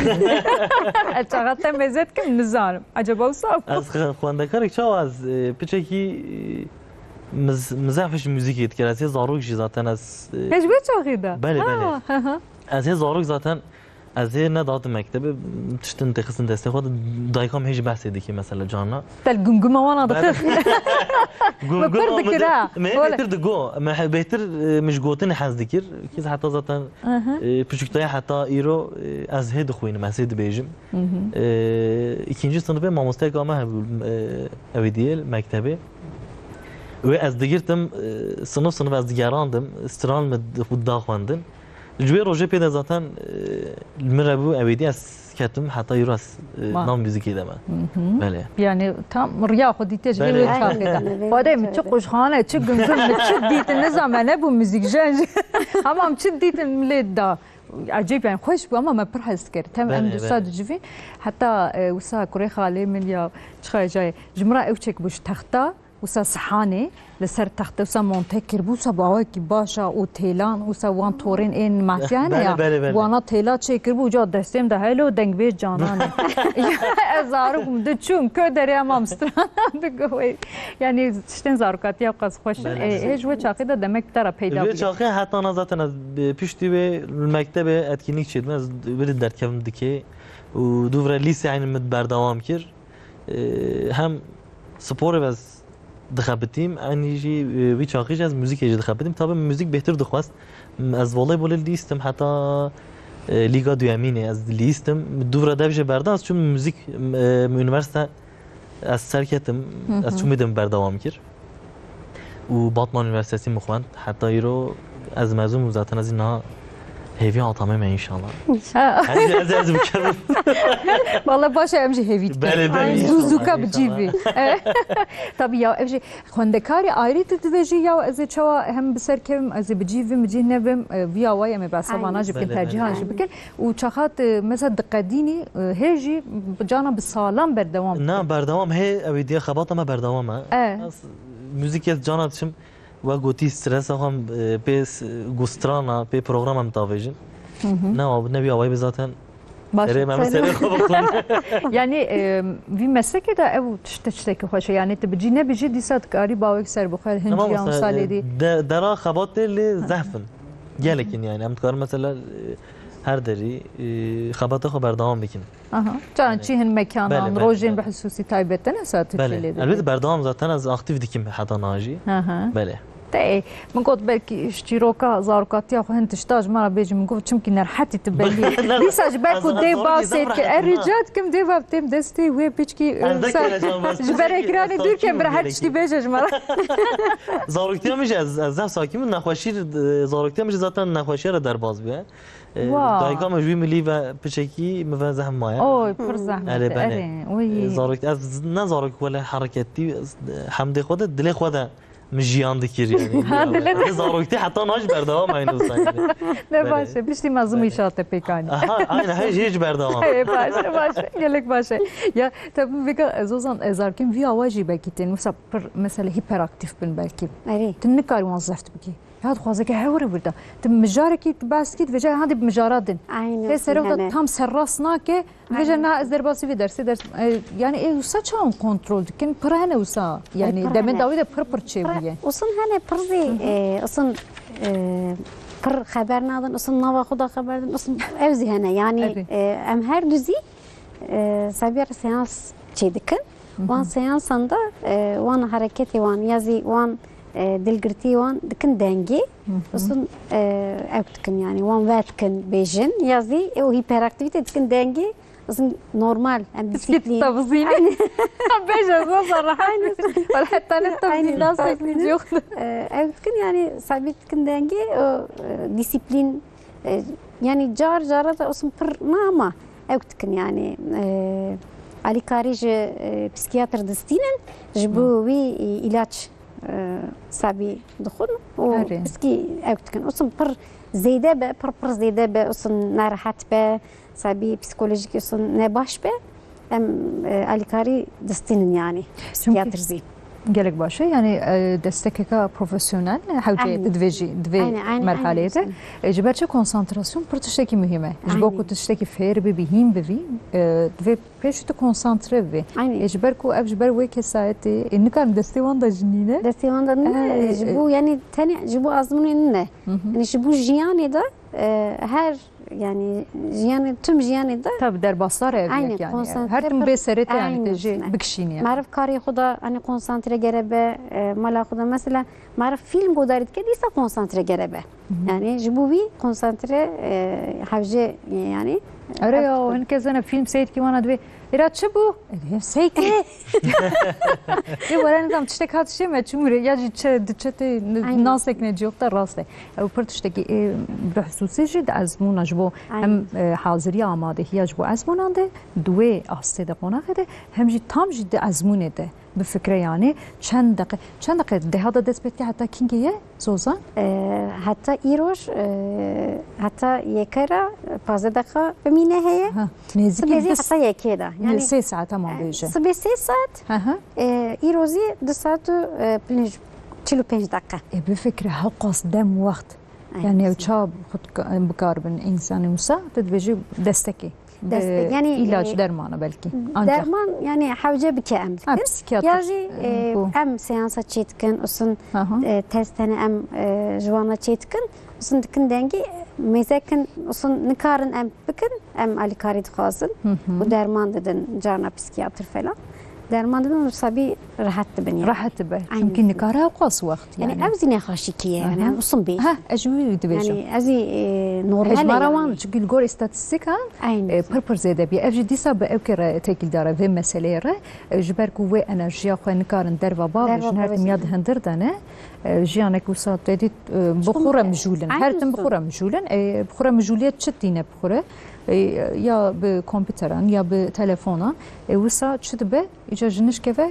چقدر مزد کم نزارم عجبا وصاب از خواندکاری چاو از پیچکی مزحفش موزیکی کرد از زاروک zaten از هیچ به چاقیده بله از زاروک zaten از نداد مکتب تشتن تخصن دسته خود دایکام هیچ بحثی دیگه مثلا جانا تل گمگم وانا دخل ما بردك راه ما بهتر دقو ما بهتر مش قوتني حاز ذكر كيز حتى zaten بشكتاي حتى ايرو از هيد خوين ما سيد بيجم ikinci sınıfı mamostaya kama evidiyel mektebi ve az digirtim sınıf az digerandım stran mı daxwandım جوی روزه پیدا zaten مربو اودی از کتم حتی یراس نام موزیکی دم بله yani tam rüya خودی تجربه çakıda badem çok hoşhane çok güzel çok ditin ne zaman ne bu müzik jen ama çok ditin millet da عجيب يعني خوش بو اما ما برحس كر تم ام دوساد جوي حتى وسا كوري خالي من يا شخاي جاي جمرا اوچك بوش تختا وسا صحانه لسر تخت وسا مونتكر بوسا باوكي باشا اوتيلان وسا وان تورين ان ماسيانه يا وانا تيلا تشكر بو جا دستم ده هلو دنگ بي جانان ازارم دچوم كو دريا مامستران دغوي يعني شتن زاركات يا قص خوش ايش و چاقيده demek tara پیدا بي چاقي حتى انا zaten از پشتي به المكتب etkinlik çedin az bir derkevimdeki و دوره لیسه yani مد بردوام کر هم سپور و دخابتیم انیجی وی چاقیش از موزیک اجی دخابتیم تا به موزیک بهتر دخواست از والیبال لیستم حتی لیگا دویامینه از لیستم دوره دوجه برده از چون موزیک üniversite از سرکتم از چون میدم بردوام کر و باطمان üniversitesi مخوان حتی ایرو از مزوم zaten از اینا هیوی آتامه من inşallah. از بکرم. والله باشه امشي هیوی. بله زوزوکا بجیبی. tabii ya امشي خواندکاری آیری تدویجی یا از چوا هم بسر کم از بجیبیم جنبیم ویا وای ام بس ما ناجب که ترجیحان بکن و چخات مثلا دقدینی هیجی جانا بسالم بردوام. نه بردوام هی اویدیا خباط ما بردوامه. موزیک از جانا دشم و گوتی استرس هم پیس گسترانا پی پروگرامم تاویجن نه آب نبی آوای بذاتن سری من سری خوب بخون yani bir meslek de ev tişteki hoş yani tebci ne biji disat kari bavek ser bukhar hinci ya saledi dara خبات li زحفن gelekin yani am tkar mesela her deri خبات خو بردام بکن can çihin mekanan rojin بحسوسی تایبت نه ساعت بله البته بردام zaten az aktif dikim hatta naji بله تاي من قلت بالكي اشتراكا زاركاتيا خو هنت شتاج مره بيجي من قلت يمكن نرحتي تبلي ليساج باكو دي باسيت الرجال كم دي بابتم دستي وي بيچكي جبر اكراني دور كم راحتي بيجي مره زاركتيا مش از ساكي من نخوشي زاركتيا مش zaten نخوشي را در باز بيه دایگام جوی ملی و پچکی مفازه مایا اوه پر زحمت اره زارك از نزارك ولا حركتي حمد خود دل خود مجيان دكير يعني زاروكتي حتى ناج بردوام aynı sanki. Ne başa bir şey mazlum inşaatta pekani. Aha aynen hiç berdawam. başa gelek başa. Ya tabii vega zozan ezarken vi avaji bekitin mesela hiperaktif bin belki. Evet. Tüm ne kar وظفت بكي. هذا خوازك هوري بردا تم مجاركي باسكيت وجا هذه بمجارات aynen هي سرو tam serrasnake وجا نا از درباسي في درس يعني ايه وسا كنترول كن برهنا وسا يعني دائما داوود پر تشيبيه اصلا هنا برزي اصلا پر خبر نادن اصلا نوا خدا خبر اصلا اوزي هنا يعني ام هر دوزي سابير سيانس تشيدكن وان سيانسندا وان حركتي وان يازي وان دلگرتی وان دکن دنگی اصلا اوت کن یعنی وان وات کن بیجن یازی او هیپراکتیویته دکن دنگی اصلا نورمال ام تسكت ديسيبلين تفضيلي بيجا صراحة ولا حتى التفضيل ناس يخ كن يعني صعبت كن دانجي ديسيبلين يعني جارة اصلا بر ناما كن يعني علي كاريج بسكياتر دستينن جبوي علاج صعبي دخول وبسكي كن اصلا بر زيده بر زيده اصلا نراحت به صعبي بسيكولوجيك اصلا نباش به ام الكاري دستين يعني بسيكياتر زي قالك باشا يعني دستك بروفيسيونال حاولتي تدفيجي دفي مرحلته جبرتش كونسنتراسيون بر تشتكي مهمه جبوكو تشتكي فير بهيم بفي دفي بيش تكونسنتري في جبركو جبر ويك ساعتي ان كان دستي واندا جنينه دستي واندا جبو يعني تاني جبو ازمون انه يعني جبو جياني ده هر yani jiyanı tüm jiyanı da tabi derbaslar evlilik yani her tüm beserete yani teji bikşin yani marif kari xuda hani konsantre gerebe mala xuda mesela marif film godarit ke disa konsantre gerebe yani jibuvi konsantre havje yani öyle ya herkes ana film seyit ki bana diye İra çabu seyit ولا نظام تشتك هذا الشيء ما تشمري يجي تشتي ناسك نجيوك راسه او پر تشتكي بخصوصي جد ازمون جبو هم حاضري آماده هي جبو ازمون عنده دوي استد قناقه ده هم جد تام جد ازمون ده بفكره يعني چند دقیقه ده هذا دست بيتي حتى كينجيه زوزان حتى ايروش حتى يكرا 15 دقيقه بمينه هي نزيك حتى يكيدا يعني 3 ساعات تمام بيجي 3 ساعات ايروزي 2 ساعات 45 دقيقه بفكره هقص دم وقت يعني وشاب خد بكار بن انسان مسا تدبيجي دستكي يعني ilaç dermanı belki. Derman yani havca bir ke emdikin. Yaji em seansa çetkin usun testene em jwana çetkin usun dikin dengi mezekin usun nikarın em bikin em alikari dixwazin bu derman dedin cana psikiyatr falan. درمان دادن صبي راحت بني راحت به يمكن نكارها وقاص وقت يعني أوزي نخاشيكية يعني أصلا بيه ها أجوي دبيجو يعني أزي نورمال مروان تقول جور استاتستيك ها بربر زيادة بي أفجي ديسا بأوكر تاكل دارا في مسألة جبر قوة أنرجيا خو نكارن دربا باب جنهار مياد هندر دنا جيانك وصلت تدي بخورة مجولن هرتم بخورة مجولن بخورة مجولية تشتينا بخورة يا بكمبيوتران يا بتليفونا وسا تشتبه إجا جنش كذا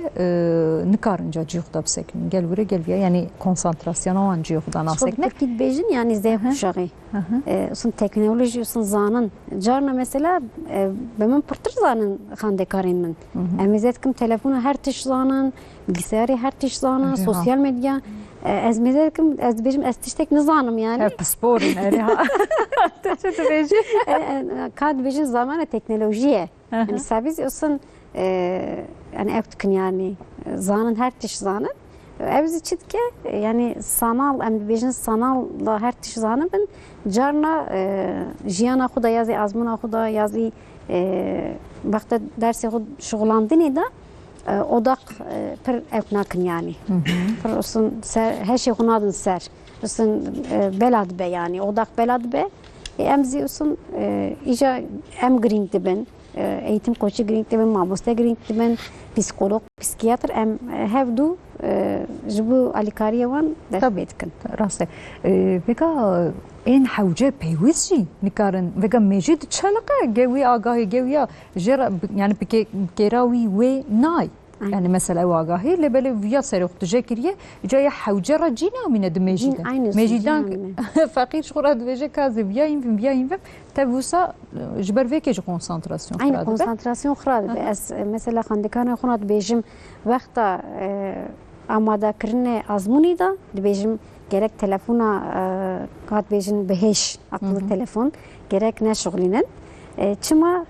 نكارن جا جيوخدا بسكن قال ورا قال بيا يعني كونسنتراسيون وان جيوخدا ناسكن تركيد بيجن يعني زي شغي اصلا تكنولوجي اصلا زانن جارنا مثلا بمن برتر زانن خاندكارين من اميزتكم تليفونه هر تش زانن bilgisayarı her tiş zana, sosyal medya az mezarkım az bejim az tiştek nizanım yani. Pasporun eriha. Teşekkür ederim. Kad bejim zamanı teknolojiye. Yani sabiz olsun yani evtkin yani zanın her tiş zanın. Evzi çitke yani sanal em bejin sanalla her tiş zanım ben carna jiyana xuda yazı azmuna xuda yazı vakti dersi xud şuğlandını da odak per evnakin yani. Per olsun her şey kunadın ser. Olsun belad be yani odak belad be. Emzi olsun ica em green diben eğitim koçu green diben mabuste green diben psikolog psikiyatr em hevdu jibu alikariye wan desbetkin. Rastı. Vega en havce peyvizci nikarın vega mecid çalaka gevi agahi geviya jera yani peki gerawi ve nay. يعني مثلا واقعي اللي بالي فيا سرق تجاكريه جاي حوجره جينا من دمجيدا مجيدان فقير شغل دبجه كازي بيا ينفم تبوسا جبر فيك جو كونسنتراسيون خراد كونسنتراسيون خراد بس مثلا خندكان خنات بيجم وقتا اماده كرنه ازموني دا بيجم gerek telefona kat bejin beheş akıllı telefon gerek ne şoğlinen çıma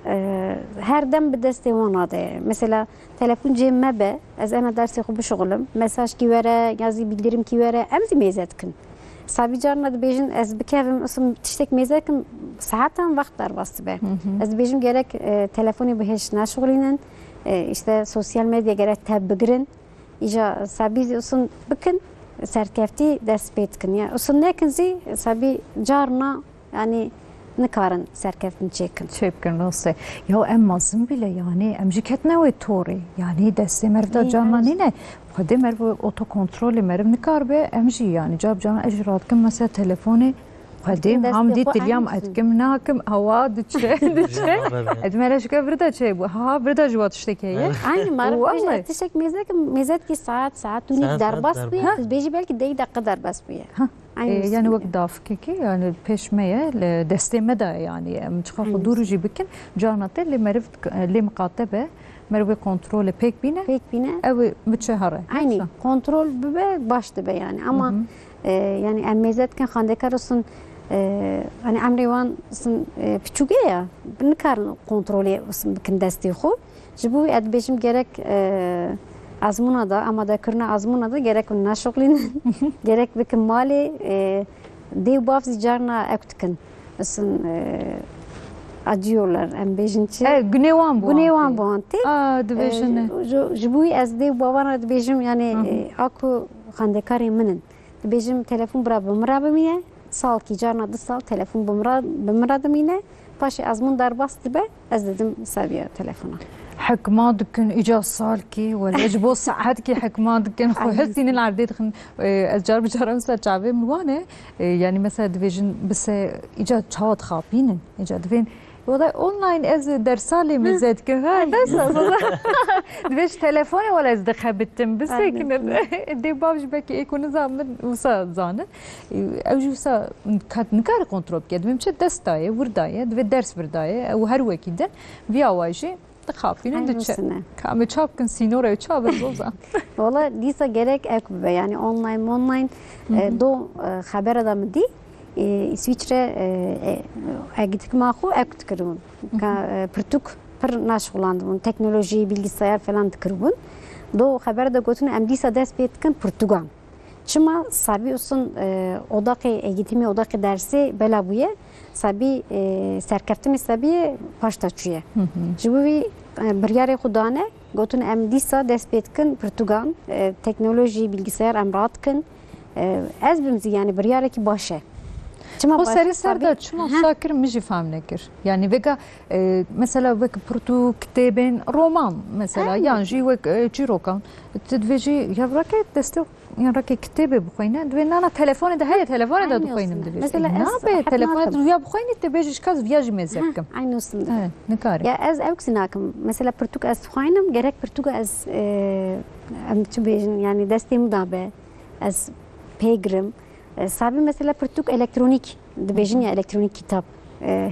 her dem bir desteği vanadı. Mesela telefon cebime be, az ana dersi xubu şoğlum, mesaj ki vere, yazı bildirim ki vere, emzi mezetkin. Sabi carna da bejin az bikevim usum tiştek mezetkin saatten vakt dar bastı be. Az bejin gerek telefonu beheş ne şoğlinen, işte sosyal medya gerek tabbigirin, ica sabi usum bikin serkefti dest betkin ya. Usum nekinzi sabi carna yani nikarin serkeftin çekin. Çepkin nasıl? Ya em mazım bile yani em jiket ne ve tori yani deste mervda canla ne? Hadi merv otokontrol merv nikar be em ji yani cab cana ecrat kim mesela telefonu hadi ham dit dilyam etkim nakim hava diçe etmeleş ke birda şey bu ha birda jvat işteki Aynı marif tişek mezet ki saat unik darbas bu beji belki dey dakika darbas bu yani vakt dafki ki yani peşmeye desteme de yani em çıkar durucu bikin canate le merv le mukatabe merve kontrol pek bine ev müçehare aynı kontrol be başta be yani ama yani em mezet kan xandekar olsun hani amriwan sun piçuge ya nikar kontrolü olsun bikin desti xo jibu ad bejim gerek azmuna da ama da kırna azmuna da gerek naşoklin gerek bikin mali dev bafzi jarna ektikin olsun acıyorlar em bejinçi günevan bu ante dibejine jibu az dev bavana dibejim yani aku xandekari minin dibejim telefon mırabı sal ki carna da sal telefon bımradım yine paşa azmun darbastı be az dedim sabiye telefona حكما دكن إجا صالكي ولا إجبو ساعتكي حكما دكن خو هالسين العردي دخن أجار بجارة مثلا شعبي ملوانة يعني مثلا دفيجن بس إجا تشاوت خابينن إجا دفين والله أونلاين از درسالي مزاد كه بس دفيش تلفوني ولا از دخبتم بس هيك دي بابج بكي يكون زامن وسا زانه أوجو وسا كات نكار كنترول كده بمشي دستاية ورداية دفي درس ورداية وهر وكيدن فيا واجي تخافين دتش كام تشابكن سينورا تشابن زوزا والله ديسا gerek ek yani online do haber adam di İsviçre gittik mahu ek tıkırım pırtuk pır naşgulandım teknoloji bilgisayar falan tıkırım do haber da gotun em disa ders betkin Portugal çıma sabi olsun odaki eğitimi odaki dersi bela buye sabi serkeftim sabi paştaçuye jibuvi biryare xudane gotun em disa ders betkin Portugal teknoloji bilgisayar em rahatkin ez bimzi yani biryare ki başe o seri serda çuma sakir miji fam nekir. Yani vega mesela vek protu kiteben roman mesela yani ji vek cirokan tedveji yavrake deste yani rake kitebe bxoyna dvenana telefonu da heye telefonu da bxoynam dveji. Mesela ne be telefonu da ya bxoyni tebej şkaz viyaji mezekkim. Aynı olsun. Ne kare. Ya ez evksinakim mesela protuk az bxoynam gerek protuk az am tubejin yani destem da be az pegrim sabi mesela Portuk elektronik dibejin ya elektronik kitap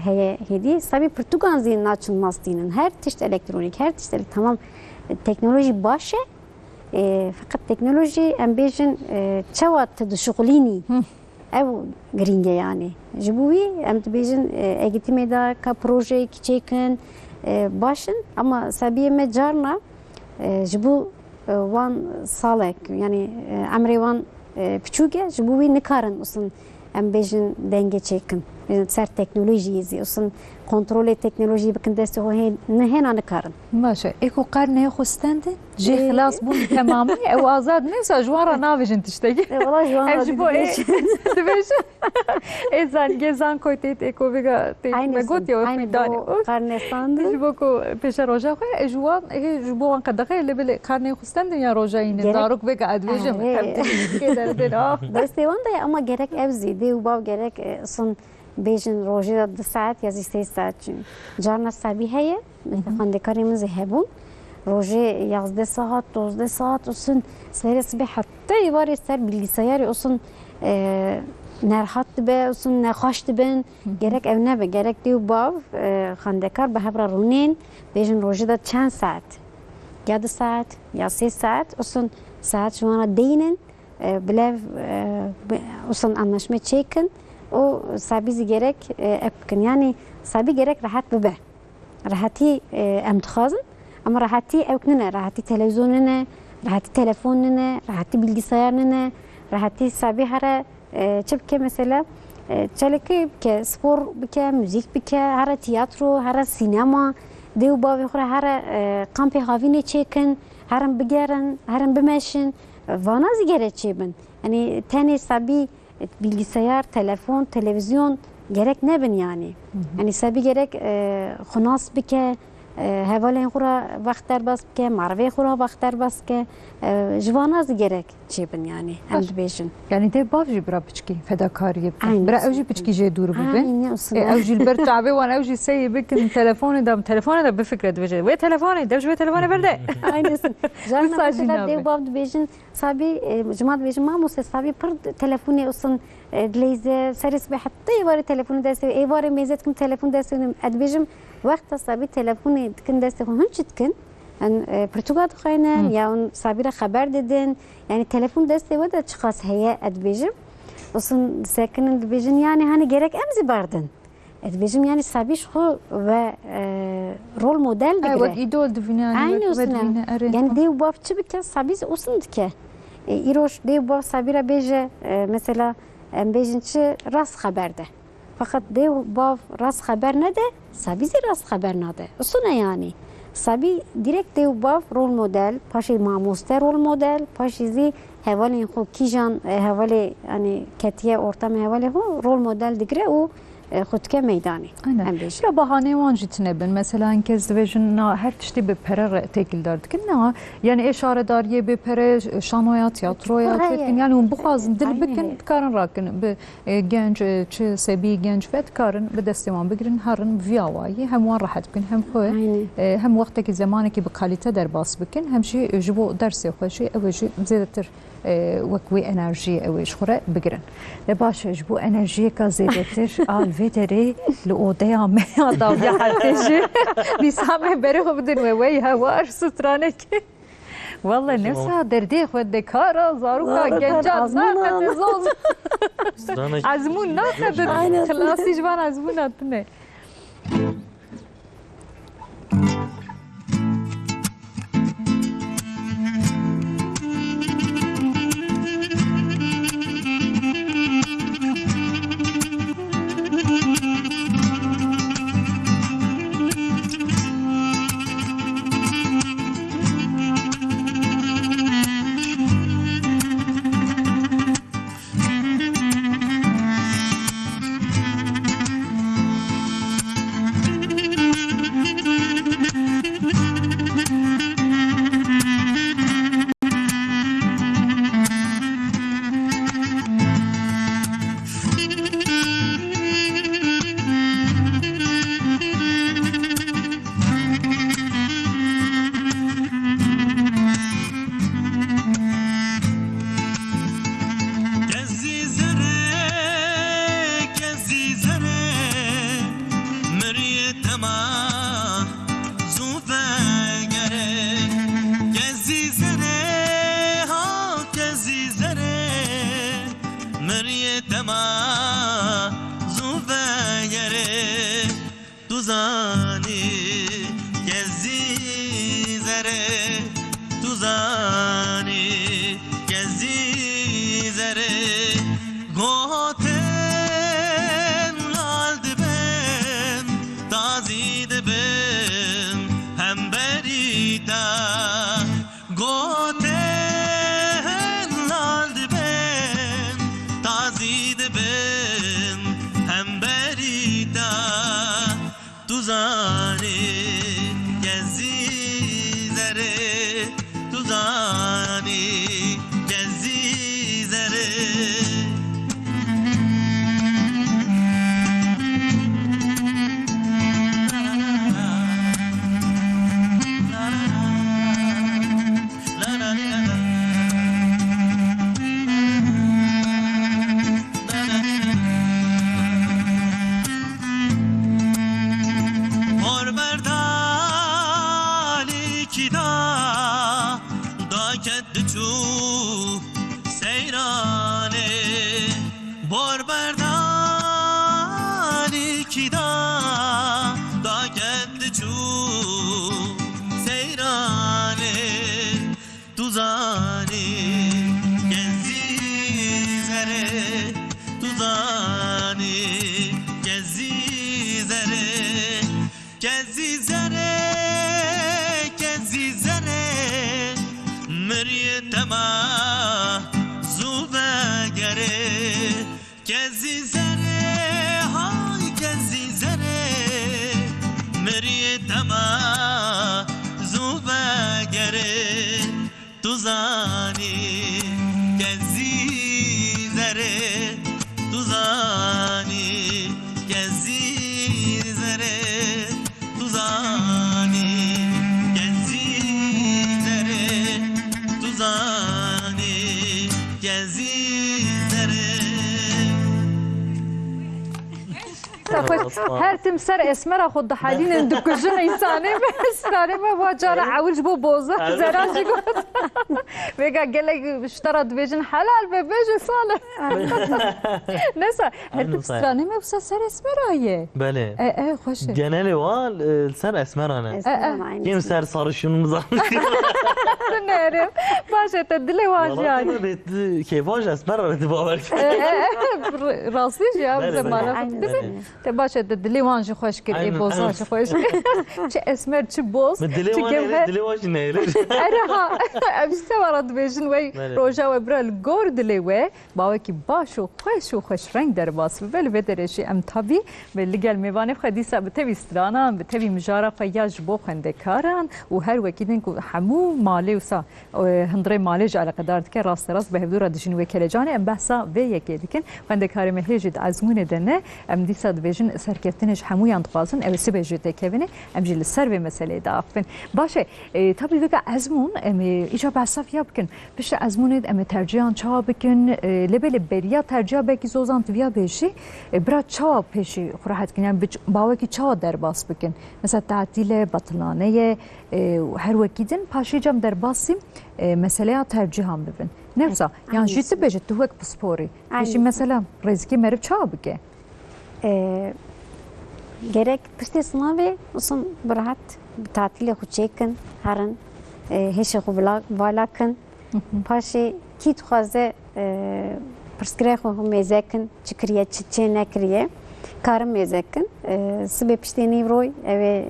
heye hedi sabi Portugan zin açılmaz dinin her tişt elektronik her tişt tamam teknoloji başe fakat teknoloji embejin çavat tedşuglini ev gringe yani jibuvi em dibejin eğitime da ka proje kiçekin başın ama sabi me jarna jibu wan salek yani amre wan Piçuge, jibuvi nikarin usun em bejin denge çekin. Ser teknolojiyi usun kontrol teknolojiyi bakın deste o hena nikarin. Maşa. Eko karne xustende? Ji خلاص bun tamamı. O azad neyse jwara navejin tişteki. Valla jwara dibej. Ezan gezan koytet eko vega te megot yo pidani. Karne sandı. Jiboko peşa roja khoy jwan jibo an kadakhe lebele karne xustende ya roja yine zaruk vega advejim. Deste onda ama gerek evzi de bav gerek sun bejin roja 2 saat ya 3 saat. Jarna sabi heye. Xandekarimiz hebun. Roje 11 saat, 12 saat olsun. Serisi be hatta ivari ser bilgisayar olsun. Nerhat be olsun, nekhaş ben. Gerek evne be, gerek diyor bav. Xandekar be hebra runin. Bejin roje da çen saat. Ya 2 saat, ya 3 saat olsun. Saat şu ana deyinin. Bilev olsun anlaşma çekin. O sabizi gerek epkin. Yani sabi gerek rahat be. Rahati emtixazın ama rahati evknine, rahati televizyonine, rahati telefonine, rahati bilgisayarine, rahati sabi hara çabke mesela çaleke bike spor bike, müzik bike, hara tiyatro, hara sinema, dev bavi xura hara kampi havine çekin, haram bigerin, haram bimeşin, vanazi gerek çebin. Yani tane sabi bilgisayar, telefon, televizyon gerek nebin yani. Yani sebi gerek xunas bike, hevalên xura vaxt derbas bike, marvê xura vaxt derbas bike, jivanaz gerek çêbin yani em dibêjin. Yani de bav jî bira piçkî fedakariyê bikin. Aynen. Bira ew jî piçkî jê dûr bibin. Aynen olsun. Ew jî li ber çavê wan ew jî seyê bikin telefonê de bifikre dibêje. Wê telefonê dev ji wê telefonê berde. Aynısın. Jarna Mesajı mesela nabe. dev bav dibêjin sabi cuma dibêjin mamose sabi pir telefonê olsun dileyze seris be hatta evarê telefonê destê evarê mêzet kim telefon destê edbêjim wexta sabi telefonê dikin destê xwe hin çi dikin Portugal dixwînin ya sabî re xeber didin yani telefon destê we de çi qas heye edbêjim olsun sekinin dibêjin yani hani gerek em zî berdin edbêjim yani sabî ji xwe ve rol model Wek digire îdol divîne aynı olsun yani dev bav çi bike sabî olsun dike îroj dev bav sabî re bêje mesela em bêjin çi rast xeber de fakat dev bav rast xeber nede sabî zî rast xeber nade usune yani sabî direkt dev bav rol model paşê mamoste rol model paşê zî hevalên xwe kîjan hevalê yani ketiye ortam hevalê xwe rol model digire û xwe meydanê Aynen. em bêjin Ya bahanê wan jî tune bin. Mesela hinkez dibêjin na her tiştî bi pere re têkildar dikin na yani eşaredariyê bi pere şanoya tiyatroya Hayır. têkin yani hûn bixwazin dil Aynen. bikin dikarin rakin bi genç çi sebî genç ve dikarin bi destê wan bigirin herin vî awayî hem wan rehet bikin hem xwe Aynen. hem wextekî zemanekî bi kalîte derbas bikin hem jî ji bo dersê xwe jî ew jî zêdetir wek wê enerjiyê ew ê ji xwe re bigirin. De baş ji bo enerjiyeka zêdetir al vê derê li odeya me ya dawiya heltê jî dîsa me berê xwe bidin we wey hewar stranekê. Vallahi ne sa derdê xwe dekara zaroka gencan naxete zoz ezmûn naxete klasî ji van ezmûn hatine. zere tu zani gezir zere tu zani gezir zere tu zani gezir zere هر تم سر اسمر خود حالین اندکوژن انسانی سرانه ما واجار عوج بو بوزه زراجی گفت بگه گله اشتراد بیجن حلال به بیجن ساله نسا هر تم سرانه ما بسا سر اسمر آیه بله خوشه geneli var ser esmerane kim ser sarışınımız نریم باشه تدلی واجیانی vallahi ki var esmerane baver راستیش یا بله، بزن بله. مالا te باشه تدلی وانجی خوش کر ای بوزه خوش چه اسمر چه بوز dili var dili var ne ارها امسته ورد بیشن وی بله. روژا و برال گور دلی و باوی کی باش و خوش رنگ در باس ولی بدرشی ام طبی ولی گل میوانه خدی ثابته وسترانا به مجارا قیاج بو خنده کاران و هر وکیدن کو همو مالی وسا هندره مالی جعل قدرت که راست به هدور دشین و کلجان ام بحثا و یکی دیکن خنده کار مهجد ازمون دنه ام دی صد بیشن سرکفتنش همو یانتقازن او سی بیجته کبینه ام جل سر به مسئله دافن باشه طبی وگا ازمون ام ایجا بحثا فیا بکن بشه ازمون ام ترجیحان چا بکن لبل بریا ترجیح بکی زوزان تویا بشی برا چا پیشی خراحت کنیم باوی کی چا در باس بکن مثلا تعطیل بطلانه هر وکیدن پاشی جام در باسیم مسئله ترجیحان ببین نفسا yani ciddi beje tuhek pspori işi mesela rizki merib çağ bike gerek pişti sınavı usun bırahat tatili xuçekin harın heşe xubla valakin paşi kit xaze preskreh xu mezekin çıkriye çiçe nekriye karım mezekin sibe pişti nevroy eve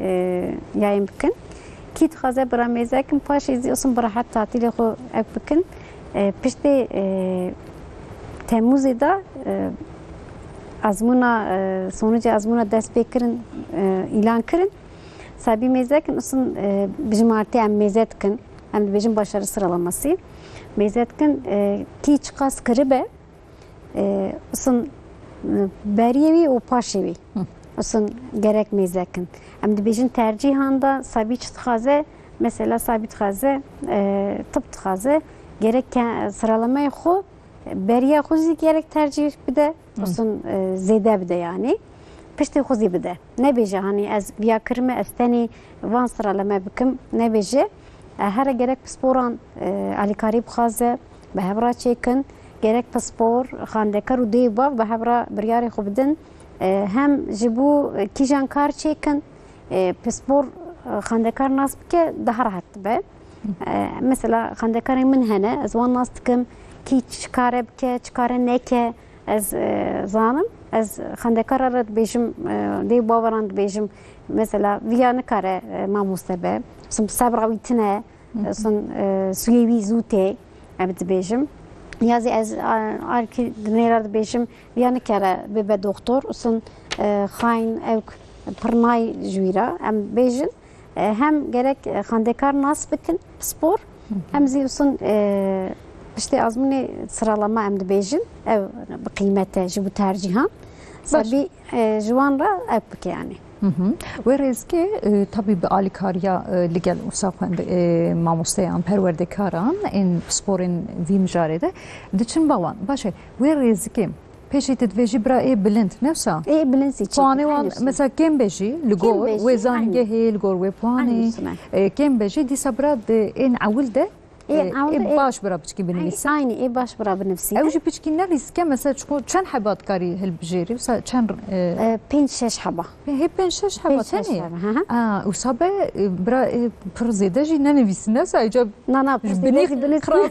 yayın bikin kit xaze bıra mezekin paşi usun bırahat tatili xu ev bikin pişti Temmuz'da azmuna sonucu azmuna dest bekirin ilan kırın. Sabi mezekin usun bizim artı hem mezetkin hem de bizim başarı sıralaması. Mezetkin ki çıkas kırıbe usun beriyevi o paşevi. Usun gerek mezekin. Hem de bizim tercihanda sabi çıtkaze mesela sabi çıtkaze tıp çıtkaze gerek sıralamaya xo beriye xuzi gerek tercih bide olsun zede bide yani pişti xuzi bide ne beje hani az biya kırma esteni van sıralama bikim ne beje her gerek sporan alikari bxaze behevra çekin gerek spor xandekar u deyba behevra biryari xubdin hem jibu kijan kar çekin spor xandekar nasbke daha rahat be mesela xandekarên min hene ez wan nas dikim kî çikare bike çikare neke ez zanim ez xandekara re dibêjim dê baweran dibêjim mesela viya nikare mamoste be sebra wî tune suyê wî zû tê em dibêjim yazî ez arkî dinêra dibêjim viya nikare bibe doktor usun xayên ew pirnay ji wî re em bêjin hem gerek xandekar nas bikin spor hem ziyosun işte azmuni sıralama hem de bejin ev kıymete ji bu tercihan sabi juanra ev bik yani. و rizki tabii bir alikariya ligel usaqan mamosteyan perwerdekaran in sporun vimjarede diçin bawan başe ve rizki peşi tedveji bra bilind nefsa bilind si puanı wan mesela kembeji ligor ve zangehe ligor ve puanı kembeji disabra in awilde باش برا بچکی بنویسی aynı baş برا بنویسی اوجی بچکی نریسکه مثلا چند حبات کاری هل بجری مثلا چند 5-6 حبه هی 5-6 حبات هنی و صابه برا پر زیده جی ننویسی نه سایجا نه بنی خراب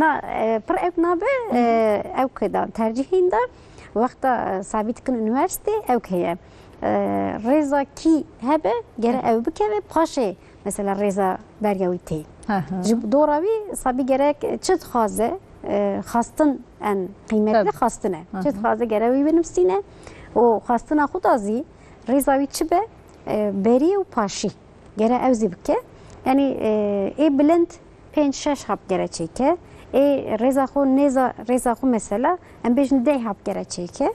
نه پر اب نابه او کدا ترجیحینده وقتا ثابت کن üniversite او که رضا کی هبه گره او بکه پاشه مثلا رضا دریاویتی دوراوی سابی gerek çet xaze xastın en kıymetli xastine çet xaze gerevi benim sine o xastına xudazi rizavi çibe beri u paşi gere evzi bike yani e bilent 5-6 hap gereçeke reza xo neza reza xo mesela em bejin de hap gereçeke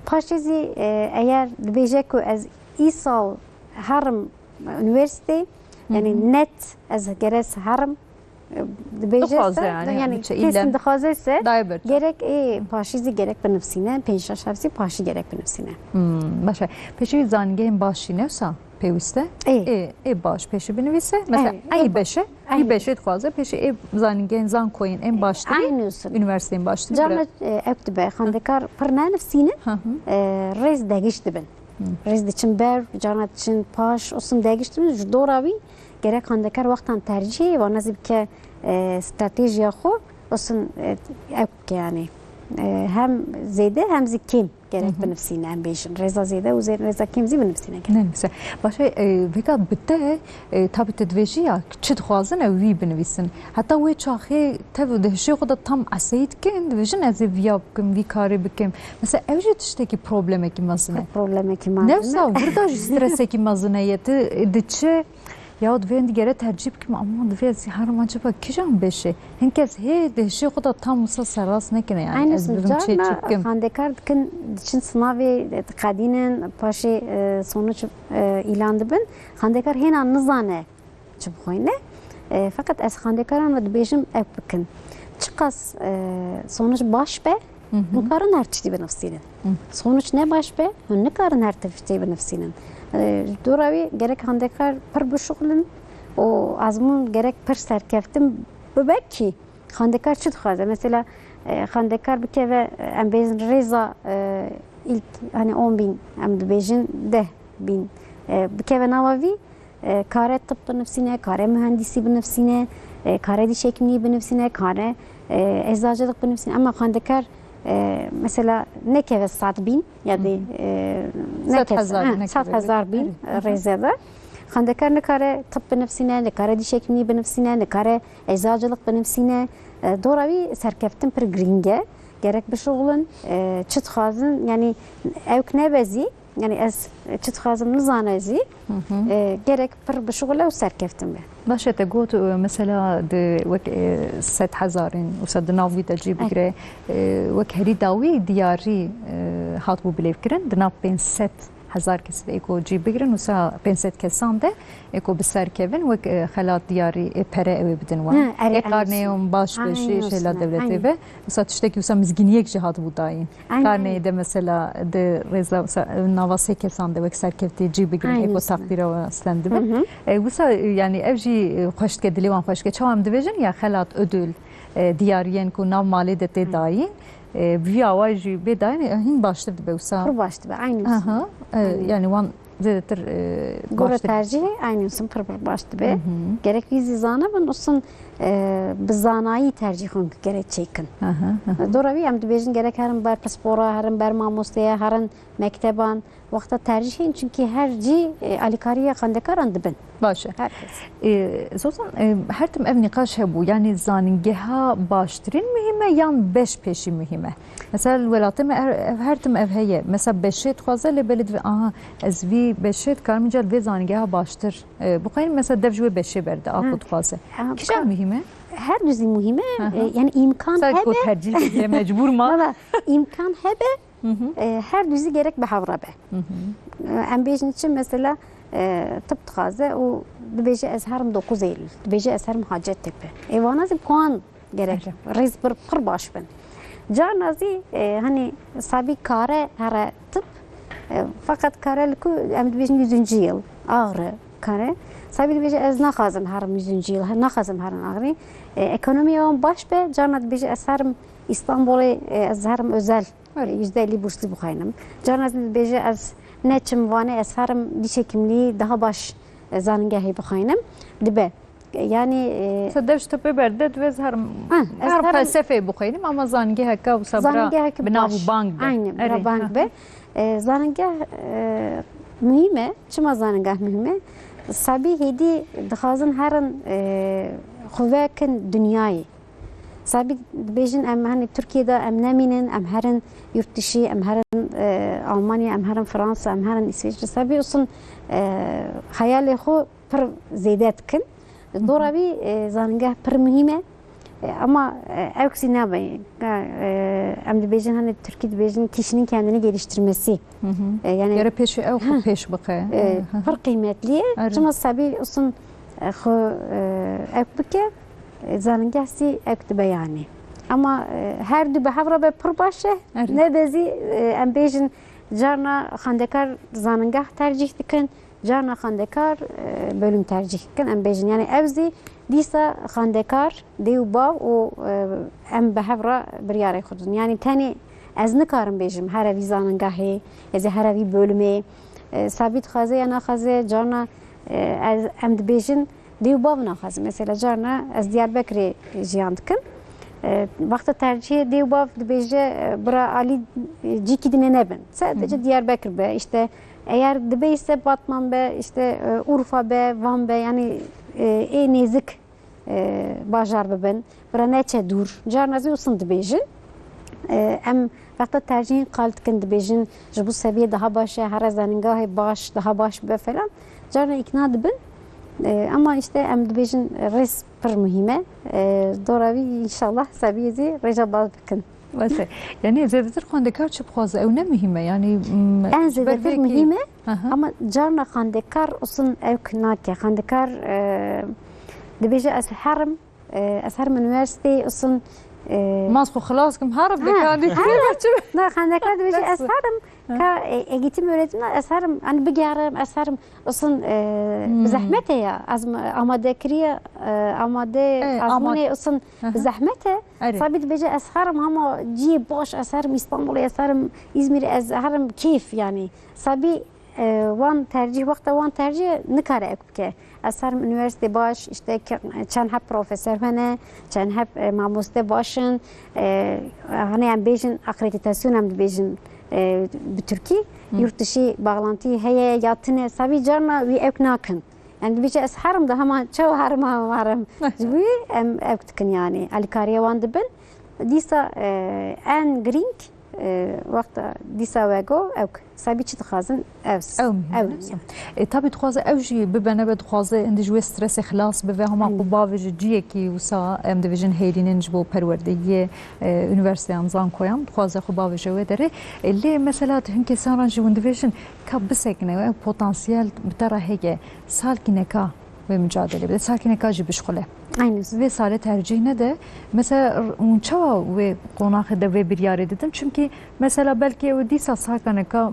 paşezi eğer dibêje ku ez îsal herim üniversite yani net ez geres herim Dixwaze dibêje yani, yani kesin dixwaze se Daye bir. gerek paşezi gerek benefsine penşaş hepsi paşi gerek benefsine باشه پێشوی زانگەین باشی نەوسا پێویستە ئێ باش پێشی بنویسە مەسەلا ئەی بەشە ئەی بەشێت خوازە پێشی ئێ زانگەین زان کۆین ئەم باشتر aynısın ئونیڤەرسیتین باشتر Canlı ev dibe xandekar pır nefsine rez degiş dibin. Rez diçin ber, canat için paş, olsun degiş dibin. Ji doravi gerek xandekar vaktan tercih ve nazib ke stratejiya xo olsun ev yani hem zeyde hem zikim gerek benefsine hem beşin. Reza zeyde u reza kim zi benefsine gerek. ننویسە باشە vêka bite tabi te dibêjî ya çi dixwazin ew wî binivîsin heta wê çaxê tev di hişê xwe de tam eseyî dikin dibêjin ez ê vîya bikim vî karê bikim mesela ew jî tiştekî problemekî mezin e Probleme ki malzeme. newsa burada jî stresekî mezin e yê diçe ya divê digere tercih bikim ama divê ez herim acaba kîjan beşê hin kes hê di hişê xwe de tam wisa serrast nekine yani ez Aynısın bikim çê canla bikim xandekar dikin için sınavı kadinin paşi sonuç ilan dibin xandekar hena nizane çi bixwîne fakat ez xandekaran ve dibêjim ev bikin çiqas sonuç baş be nikarin her tiştî binivîsînin sonuç ne baş be hûn nikarin her tiştî binivîsînin doravî gerek xandekar pir bişuxlin û azmûn gerek pir serkeftin bibek ki xandekar çi dixwaze mesela xandekar bikeve em bêjin rêza ilk hani 10.000 em dibêjin 10.000 bikeve nava vî kare tıp binivîsîne kare mühendisî binivîsîne kare diş hekimliği binivîsîne kare eczacılık binivîsîne ama xandekar mesela nekeve 100.000 ya da nekeve 100.000 rêzede xandekar nikare tıp binivîsîne nikare diş hekimliği binivîsîne nikare eczacılık binivîsîne doravî serkeftin pir giringe gerek bişuxlin çi dixwazin yani ew nebezî yani ez çi dixwazim nizane zî gerek pir bişuxle û serkeftin be باشه te got mesela de wek 7,000 û se di nav wî de cî bigire wek herî dawî diyarî hatbû bilêvkirin di nav 500,000 kes ve eko cî bigirin û sa 500 kesan de eko bi serkevin wek xelat diyarî pere ew ê bidin wan ê karneyên baş beşî şêla devletê ve wisa tiştekî wisa mizgîniyek jî hatbû dayîn karneyê de mesela di rêza nava sê kesan de wek serkevtî cî bigirin eko takdîra we stendibin wisa yani ev jî xweşdike dilê wan xweşdike çawa em dibêjin ya xelat ödül diyariyên ku nav malê de tê dayîn vî awa jî bê dayîn hin baştir dibe wisa pir baş dibe aynısın yani wan zêdetir gora tercihi aynısın pir baş dibe gerek wî zî zanibin olsun bi zanayî tercihên gerek çêkin doravî em dibêjin gerek herin ber pispora herin ber mamosteya herin mekteban wexta tercihên çünkü her cî alîkariya xandekaran dibin باشه herkes زوزان her tim ev nîqaş hebû yani zanîngeha baştirîn mühim e yan beş peşî mühim e mesela welatê me her tim ev heye mesela beşê dixwaze lê belê divê aha ez vî beşê dikarim inca li vê zanîngeha baştir bixwînim mesela dev ji wê beşê berde a ku dixwaze kîjan mühim e her düzî mühim e yani imkan hebe tercih mecbur ma imkan hebe her düzî gerek bi hevra be em bêjin için mesela tıp dixwaze û dibêje ez herim 9 Eylül dibêje ez herim Hacettepe êvana zî puan gerek rêz pir baş bin carna zî hani sabî kare here tıp fakat kare li ku em dibêjin 100. Yıl ağrı kare sabî dibêje ez naxwazim herim 100. Yıl naxwazim herim ağrı ekonomiya wan baş be carna dibêje ez herim İstanbulê ez herim özel %50 burslu bixwînim carna zî dibêje ez neçim vane ez herim diş hekimliği daha baş zanîngehê bixwînim dibe yani dev ji tepê berde divê herim felsefeyê bixwînim ama zanîngeheka wisa bi nav bank be aynen bira bank be zanîngeh mühim e çima zanîngeh mühim e sabî hêdî dixwazin herin xwekin dünyayê sabî dibêjin em hani Türkiye'de em nemînin em herin yurt dişî em herin Almanya em herin Fransa em herin İsveçre sabî olsun hayalê xwe pir zêde dikin doravî zanîngeh pir mühim e Ama evksi ne yapayım? Em dibêjin hani Türkiye dibêjin kişinin kendini geliştirmesi. Yani Yere peş ev peş bakı. pır kıymetli. Çünkü sabi olsun ev bike zanengahsi ev dibe yani. Ama her dibe havra be pır başı ne bezi em bêjin carna xandekar zanengah tercih dikin. Carna xandekar bölüm tercih dikin. Em bêjin yani evzi دیسا خاندکار دیو با و ام به هفرا بریاره خودن یعنی تنی از نکارم بیشم هر وی زانگاهی از هر وی بولمه ثابت خازه یا نخازه جانا از ام بیشن دیو با نخازه مثلا جانا از دیاربکر جیاند کن وقت ترجیح دیو با بیشه برا علی جیکی دینه نبن sadece Diyarbakır be işte eğer dibe ise Batman be işte Urfa be Van be yani nezik bajar bibin bira neçe dur carnazı olsun dibêjin em vaqta tercihin qaltkin dibêjin ji bu seviye daha baş her zaningahê baş daha baş be falan carna ikna dibin ama işte em dibêjin res pir mühime doravî inşallah seviyezi reja baz bikin. Yani zevzir xandekar çi bixwaze ew ne mühime yani en zevzir mühime ama carna xandekar olsun ew nake xandekar dibêje ez herim üniversiteyê olsun Mas xo xelas kim harab dikandî ne xandekar dibêje ez herim ka eğitim öğretimde ez herim hani bigerim ez herim olsun zahmete ya az amadekiriye amade azmune olsun zahmete sabit dibêje ez herim ama cî baş ez herim İstanbul'a ez herim İzmir'e ez herim keyif yani sabi wan tercih vakta wan tercih nikare ekbike ez herim üniversite baş işte çen hep profesör hene çen hep mamoste başın hani em bêjin akreditasyon em dibêjin bi Türkiye yurt dışı bağlantı heye yatine sabi carna vi ev nakin yani dibêje ez herim da hemen çav herim herim jiwi em ev dikin yani alikariye wan dibin dîsa en grink وقتا دیسا وگو او سبی چی تخازن اوس tabii dixwaze ew jî bibene be dixwaze indi ji wê stresê xilas bibe hema qubavê ji ciyekî wisa em dibêjin hêrînin ji bo perwerdeyiyê üniversiteyan zankoyan dixwaze xubavê ji wê derê lê mesela hin kesan ji hûn dibêjin ka bisekine ew potansiyel bi te re heye salkîneka ve mücadele bide salkîneka jî bişxule ve sale tercihine de mesela çava ve konağı da ve bir yer dedim çünkü mesela belki o disa salkîneka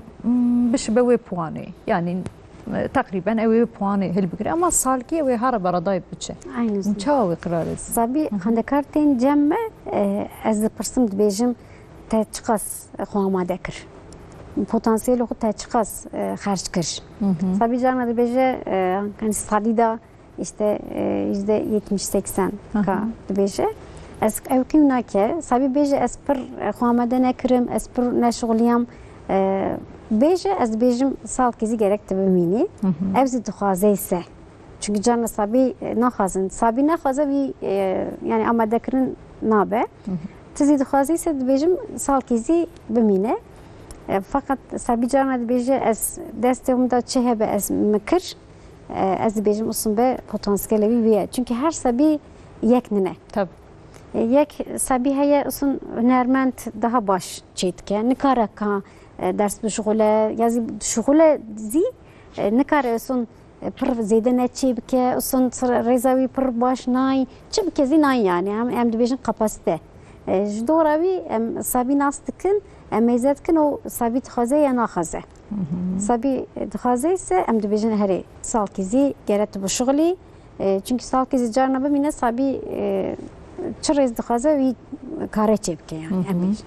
biş be ve puanı yani takriben ev puanı helbikre ama salki ve her barada biçe aynı çava ve kararız sabi xandekartên cemme ez pırsım dibêjim te çıkas xwamade kir potansiyel xwe te çıkas xerç kir sabi carna dibêje hani salîda işte %70-80 ka dibêje ez ew kim nake sabî bêje ez pir xwamede nekirim ez pir neşixuliyam bêje ez bêjim salkîzî gerek te bimînî ev zî dixwaze ise çünkü carna sabî naxwazin sabî nexwaze wî yani amadekirin nabe tu zî dixwaze ise dibêjim salkîzî bimîne fakat sabî carna dibêje ez destê min da çi hebe ez mikir ez dibêjim olsun be potansiyelê wî ye çünkü her sabî yek nine tabii yek sabî heye olsun hunermend daha baş çêdike nikare ka ders bişixule ya dişixule zî nikare olsun pir zêde neçê bike olsun rêza wî pir baş nay çi bike zî nay yani em dibêjin kapasite ji dora wî em sabî nas dikin em mêze dikin û sabî dixwaze ya naxwaze sabî dixwaze ise em dibêjin herê salkîzî gerek tu bişixulî çünkü salkîzî carna bimîne sabî çi rêz dixwaze wî kare çê bike yani em bêjin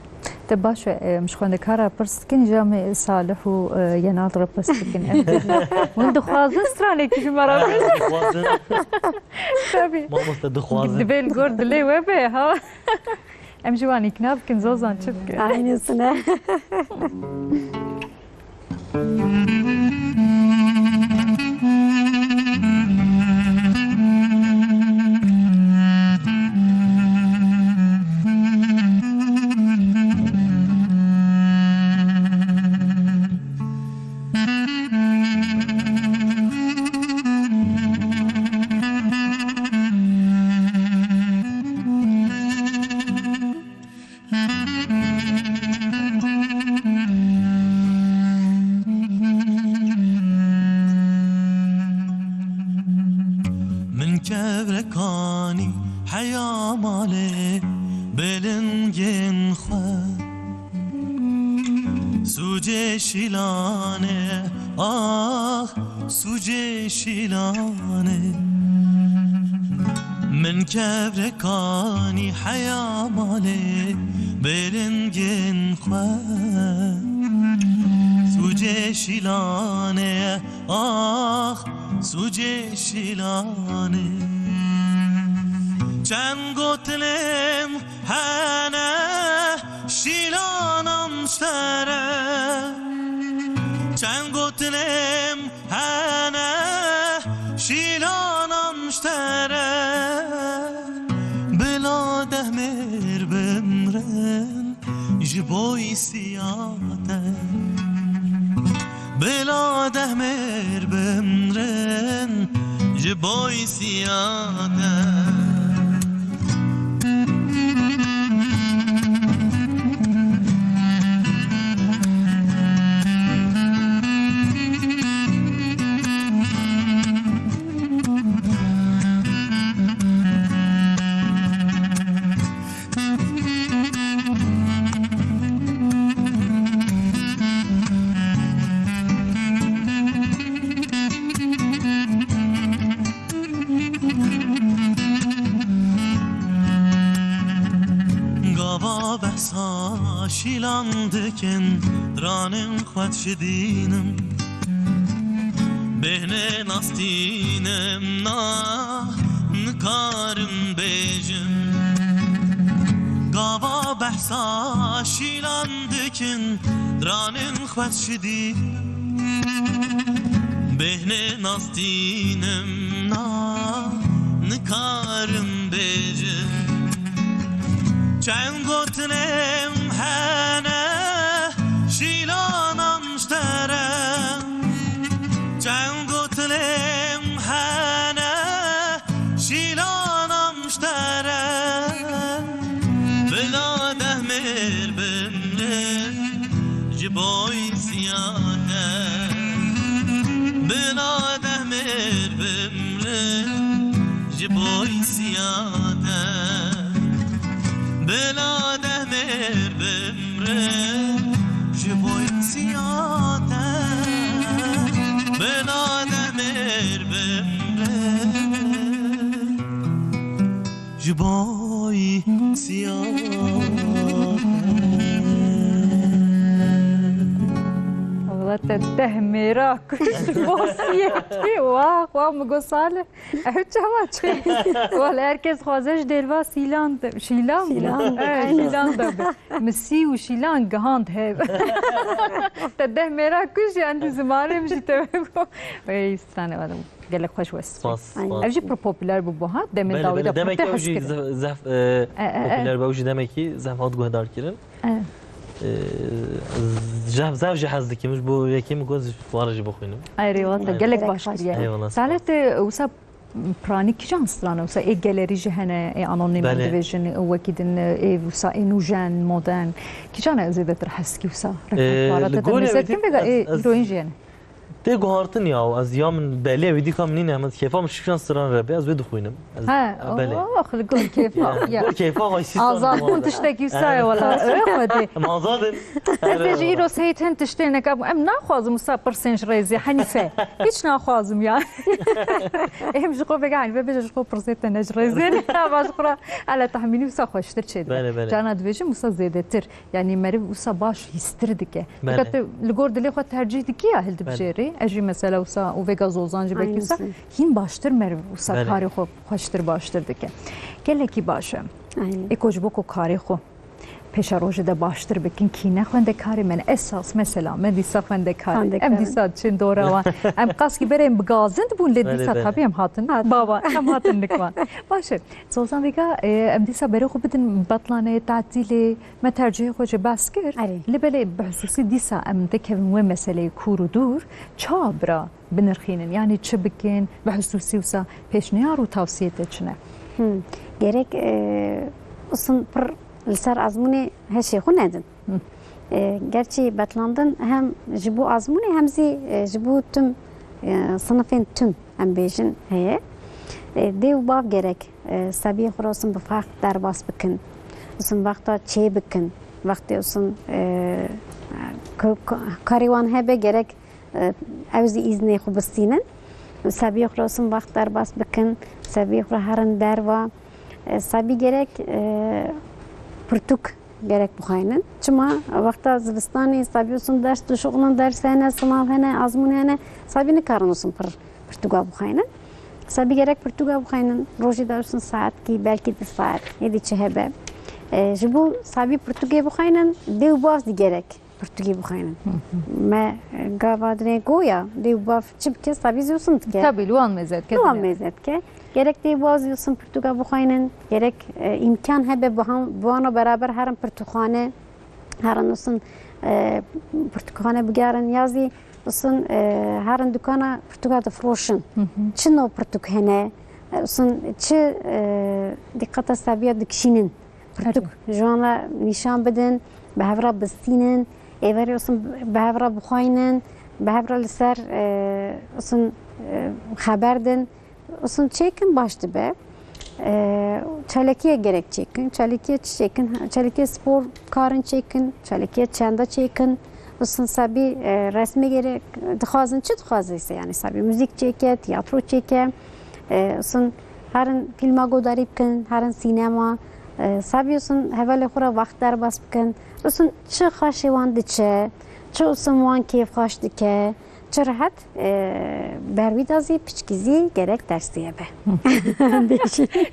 te baş e xwendekara pirs dikin jamê salih û yenal re pirs dikin hûn dixwazin stranekî ji me re tabii mamoste dixwazin dibê gor dilê we be ha em ji wan îkna bikin zozan çi bikin aynısına من كبركاني حيا مالي بلنجن خواه سوجه شیلانه سوجه شیلانه من كبركاني حيا مالي بلنجن خواه سوجه شیلانه سوجه شیلانه چند گوتلم هنه شیلانم شتره چند گوتلم هنه شیلانم شتره بلا دهمر بمرن جبوی سیاده بلا دهمر بمرن جبوی سیاده شیلاندکن رانم خود شدینم بهنه نستینم نکارم بیجم گاوا بحثا شیلاندکن رانم خود شدینم بهنه نستینم نکارم بیجم چند گوتنم هنه شیلانم شترم چند گوتنم هنه شیلانم شترم بلا دهمر بمره جبوی سیاده بلا دهمر بمره جبوی سیاده بلا دهمر بمره جبوی سیاده بلا دهمر بمره جبوی سیاده تدهمرا كل بوسيتي واه مگو ساله چه ولا هركز خوازش دلوا سیلان شیلان مسی و شیلان گهاند هب تدهمرا كل شيء عندي زمانه مش تمام اي استنى هذا قال لك خوش وس اجي بروبولار بوها دم داوود دمك اوجي زف بروبولار بوجي دمكي زفات گهدار كرن زاف جهاز دكي مش بو يكي مگوز فارج بخوينم اي والله قال لك باش كريا سالت وسا براني كجان سترانا وسا اي جاليري جهنا اي انونيم ديفيجن وكيدن اي وسا انوجان مودرن كجان زيدت رحسكي وسا رفقات كم بقى اي روينجين تي گهارتن يا از يوم بالي ودي كام نين احمد كيفا مش كان ستران ربي از ود خوينم ها بالي اخ قول كيفا يا كيفا هاي سي ازاد كنت تشتكي وسا ولا اخدي ما زادن تجي رو سيت هن تشتينك ام ناخذ مسا برسنج ريزي حنيفه هيش ناخذ يعني اهم شقو بقى بيجي شقو برسنت نجريزي باش قرا على تحميني وسا خوشتر شد جانا دبيجي مسا زيدتر يعني مري وسا باش هيستردك كت لگور دلي خو ترجيح دكي اهل دبجيري اجي مثلا وسا و وگا زوزان جبكي وسا هين باشتر مري وسا كاري خو خوشتر باشتر دكه گلکی باشه اكوج بوكو كاري خو پیش روز ده باشتر بکن کی نخونده کاری من اساس مثلا من دیسا خونده کاری ام دیسا چند دوره و ام قاس کی بریم بگازند بون لدیسا طبیعی ام هاتن بابا ام هاتن نکوان باشه زوزان دیگه ام دیسا بره خو بدن بطلانه تعطیل ما ترجیح خوش بس کرد لبله بحثوسی دیسا ام دکم و مسئله کور و دور چابرا بنرخینن یعنی چه بکن بحثوسی وسا پیشنهاد و توصیه چنه gerek اصلا پر لسر ازمونه هشی خو ندن gerçi betlandın hem jibu azmuni hem zî jibu tüm sınıfın tüm em bêjin heye dev bav gerek sabî xurasın bi fark derbas bikin usun vakta çê bikin vaxtê usun karê wan hebe gerek ew zî îznê xwe bistînin sabî xurasın vaxt derbas bikin sabî xwe herin derva sabî gerek pirtûk gerek bixwînin çima wexta zivistanê sabî usun ders dişuxulin ders hene sınav hene azmûn hene sabî nikarin usun pirtûka bixwînin sabî gerek pirtûka bixwînin rojê de usun saetkî belkî 2 saet êdî çi hebe ji bo sabî pirtûkê bixwînin dêw bav dî gerek pirtûkê bixwînin me gava dinê goya dêw bav çi bike sabî zî usun dike Tabii Luan mezet. Luan mezet ke gerek dêw bav zî usun pirtûka bixwînin gerek imkan hebe wana beraber herin pirtûkxane herin usun pirtûkxane bigerin ya zî usun herin dukana pirtûka difroşin çi no pirtûk hene usun çi diqqeta sabiya dikişînin pirtûk ji wan re nîşan bidin bi hev re bistînin êverê usun bi hev re bixwînin bi hev re li ser usun xeber din usun çêkin baş dibe çalekiye gerek çêkin çalekiye çi çêkin çalekiye spor karin çêkin çalekiye çenda çêkin usun sabî resmê gerek dixwazin çi dixwazîse yani sabî müzik çêke tiyatro çêke usun herin fîlma godarî bikin herin sînema sabî usun hevalê xwe re wext derbas bikin usun çi xweşê wan diçe çi usun wan kêfxweş dike çi rehet berwî da zî piçkî zî gerek ders diye be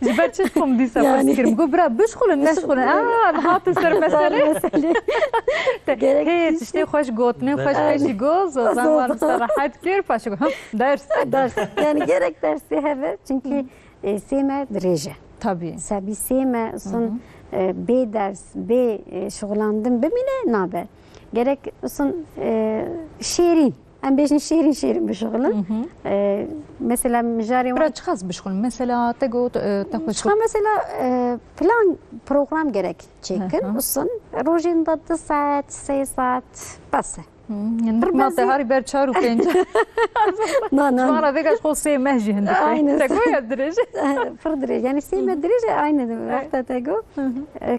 Ji ber çi xwem dîsa pirs kirim got bira bişxulin neşxulin hatin ser mesele hê tiştê xweş gotinê xweş pêşî goz o zaman ser rehet kir paşê got ders yani gerek ders diye heve çünkü sême dirêj e tabii sabî sême usun bê ders bê şixulandin bimîne nabe gerek usun şêrîn em bêjin şêrîn bişixulin mesela mijarê bira çi xas bişxulin mesela te got te xweş Şa mesela plan program gerek çêkin usun rojên da 2 saat 3 saat bes e ma te harî ber 4 û 5 Mara vêga xwe sê meh jî hin Aynen. te goya dirêj pir dirêj yani sême dirêj e aynı vexta te got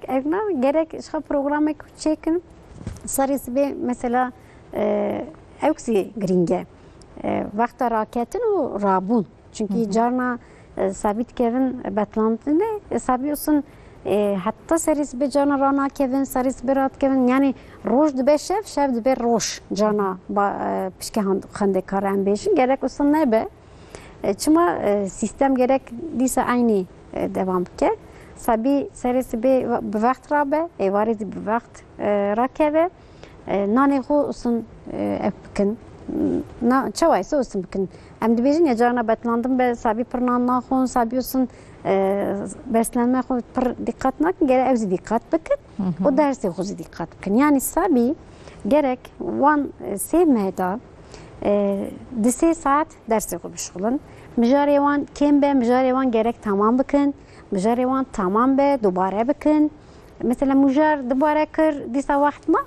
evna gerek şa programek çêkin serê sibê mesela ew giring e vexta raketin û rabûn çünkü carna sabî dikevin betlandinê sabî usun heta serê sibê carna ranakevin serê sibê radikevin yani roj dibe şev dibe roj carna pişke xendekar em bêjin gerek usun nebe çima sistem gerek dîsa aynı devam bike sabî serê sibê bi vext rabe êvarê zî bi vext rakeve nanê xwe usun ev bikin çawaysa usun bikin em dibêjin ya carna betlandin be sabî pir nan naxwin sabî usun beslenme xwe pir dîqat nakin gerek ew zî dîqat bikin û dersê xwe zî dîqat bikin yani sabî gerek wan sêmê da di 3 saat dersê xwe bişixulin mijarê wan kêm be mijarê wan gerek tamam bikin mijarê wan tamam be dubare bikin mesela mijar dubare kir dîsa wext ma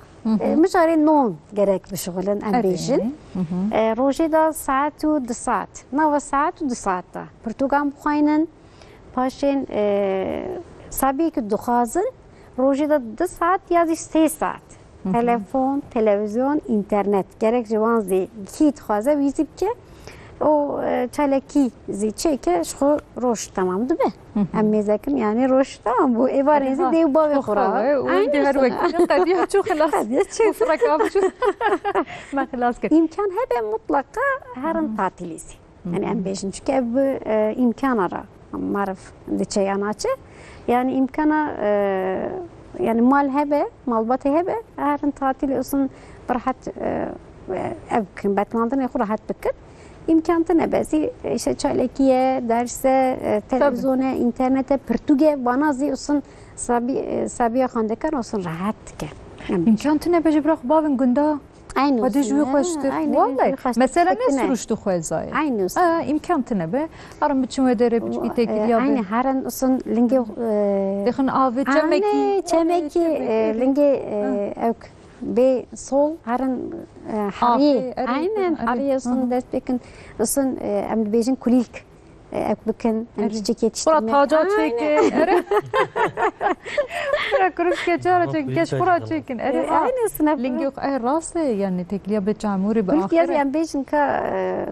mijarê non gerek bişixulin em bêjin rojê da saet û 2 saat nava saet û 2 saat da pirtûkan bixwînin paşên sabî ku dixwazin rojê da 2 saat ya zî 3 saat telefon televizyon internet gerek ji wan zî kî dixwaze wî zî bike o çalekî zî çêke ji xwe roj tamam dibe em mêzekim yani roj tamam bu êvarê zî dêw bavê xwe ra her wek qediya çû xilas freka çû me xilas kir imkan hebe mutlaka herin tatilî zî yani em bêjin çünkü ev bi imkana ra marif diçe yanaçe yani imkana yani mal hebe malbatê hebe herin tatilî usun bi rehet ev bikin betlandinê xwe rehet bikin imkan te nebezî işte çalekiye derse televizyona internete pirtûge bana zî usun sabiya xwendekar usun rehet dike imkan tune be ji bira xwe bavên gunda Aynı Hadi olsun, jüvi ha, hoştur. aynı Vallahi. hoştur. Mesela ne Tekine. sürüştü xwezayê? Aynı olsun. İmkan tine be. Arın biçim ödere biçki tekiliya Aynı be. haran olsun linge Dexin avê çemekî. Aynı çemeki linge evk be sol haran hariye. Arı, Aynen arı. hariye olsun dest bekin olsun em dibêjin kulîlk evk bikin em çiçek yetiştirmek. Bura taca Aynen. çekin. Ere. Bura kuruş geçara çekin. Geç bura çekin. Ere. Aynı sınıf. Lingi yok rastı yani tekliya be çamuri be Kulîlk yaz ahire. em bêjin ka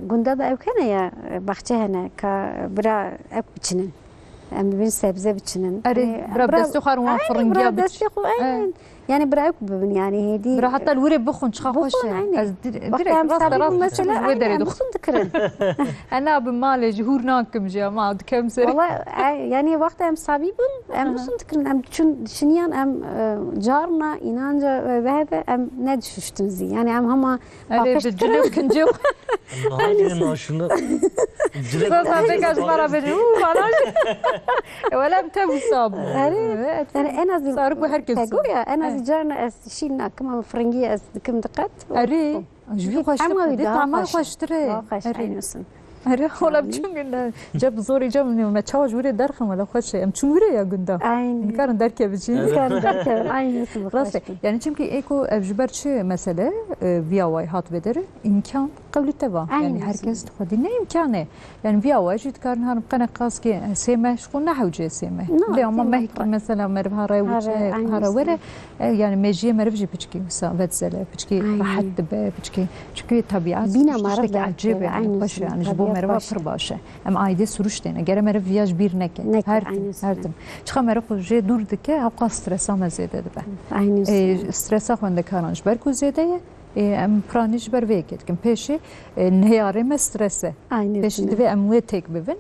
gunda da evk hene ya bahçe hene ka bira evk biçinin. Em dibêjin sebze biçinin. Ere. Bura destü xarwan fırıngiya Aynen, biç. desti xo aynen. Yani bırak bibin yani hedi. Bura hatta lure bıxun çıxa hoş. Bıxun, aynen. Az Bak direkt hem rast sabit rast mesela ve aynen dere musun tıkırın. Ana bi malê ji hûr nakim jî ama dikem ser. Valla yani vakti hem sabibin hem musun tıkırın hem düşünüyen hem carna inanca ve hede hem ne düşüştünüz yani hem ama Ere de cilep kinci yok. Nahiye naşını. Zaten pek para verir. Falan. Valla tebu sab. Evet. Yani en az Sarık bu herkes. Tego ya en az carna es şil nakım ama fırıngiye es dikim dikkat. Ere. Ji hoş Ama de tamam hoştire. Hoş aynısın. Ere ola biçim günde. Cep zor icam ne me çav jure derxim valla hoş em çumure ya günde. Aynen. İnkarın derke biçim. Derken aynısın. Rastı. Yani çünkü eko evjiber çi mesele viyavay hat vederi imkan قبل تبع يعني Aynen. herkes خدينا imkanı yani viyavay jit karın hanım kana kaski seme şkun nahu ce seme No, le ama seme mehki mesela merv hara Hara, aynen. hara vere yani mejiye merv ji piçki mesela vetsele piçki Aynen. rahat be piçki çünkü tabiat Bina marv da, acib yani aynen. baş yani bu Tabiat merv baş. pır başı ama ayde sürüş dene gere merv viyaj bir neke Neke, her aynen. her çıka merv je dur dike hava stresa mezede be Aynısın. stresa xwende karan ji ber ku zêde ye em pranî ji ber vê ketkin pêşî neyarê me strese pêşî Aynısın. divê em wê têk bibin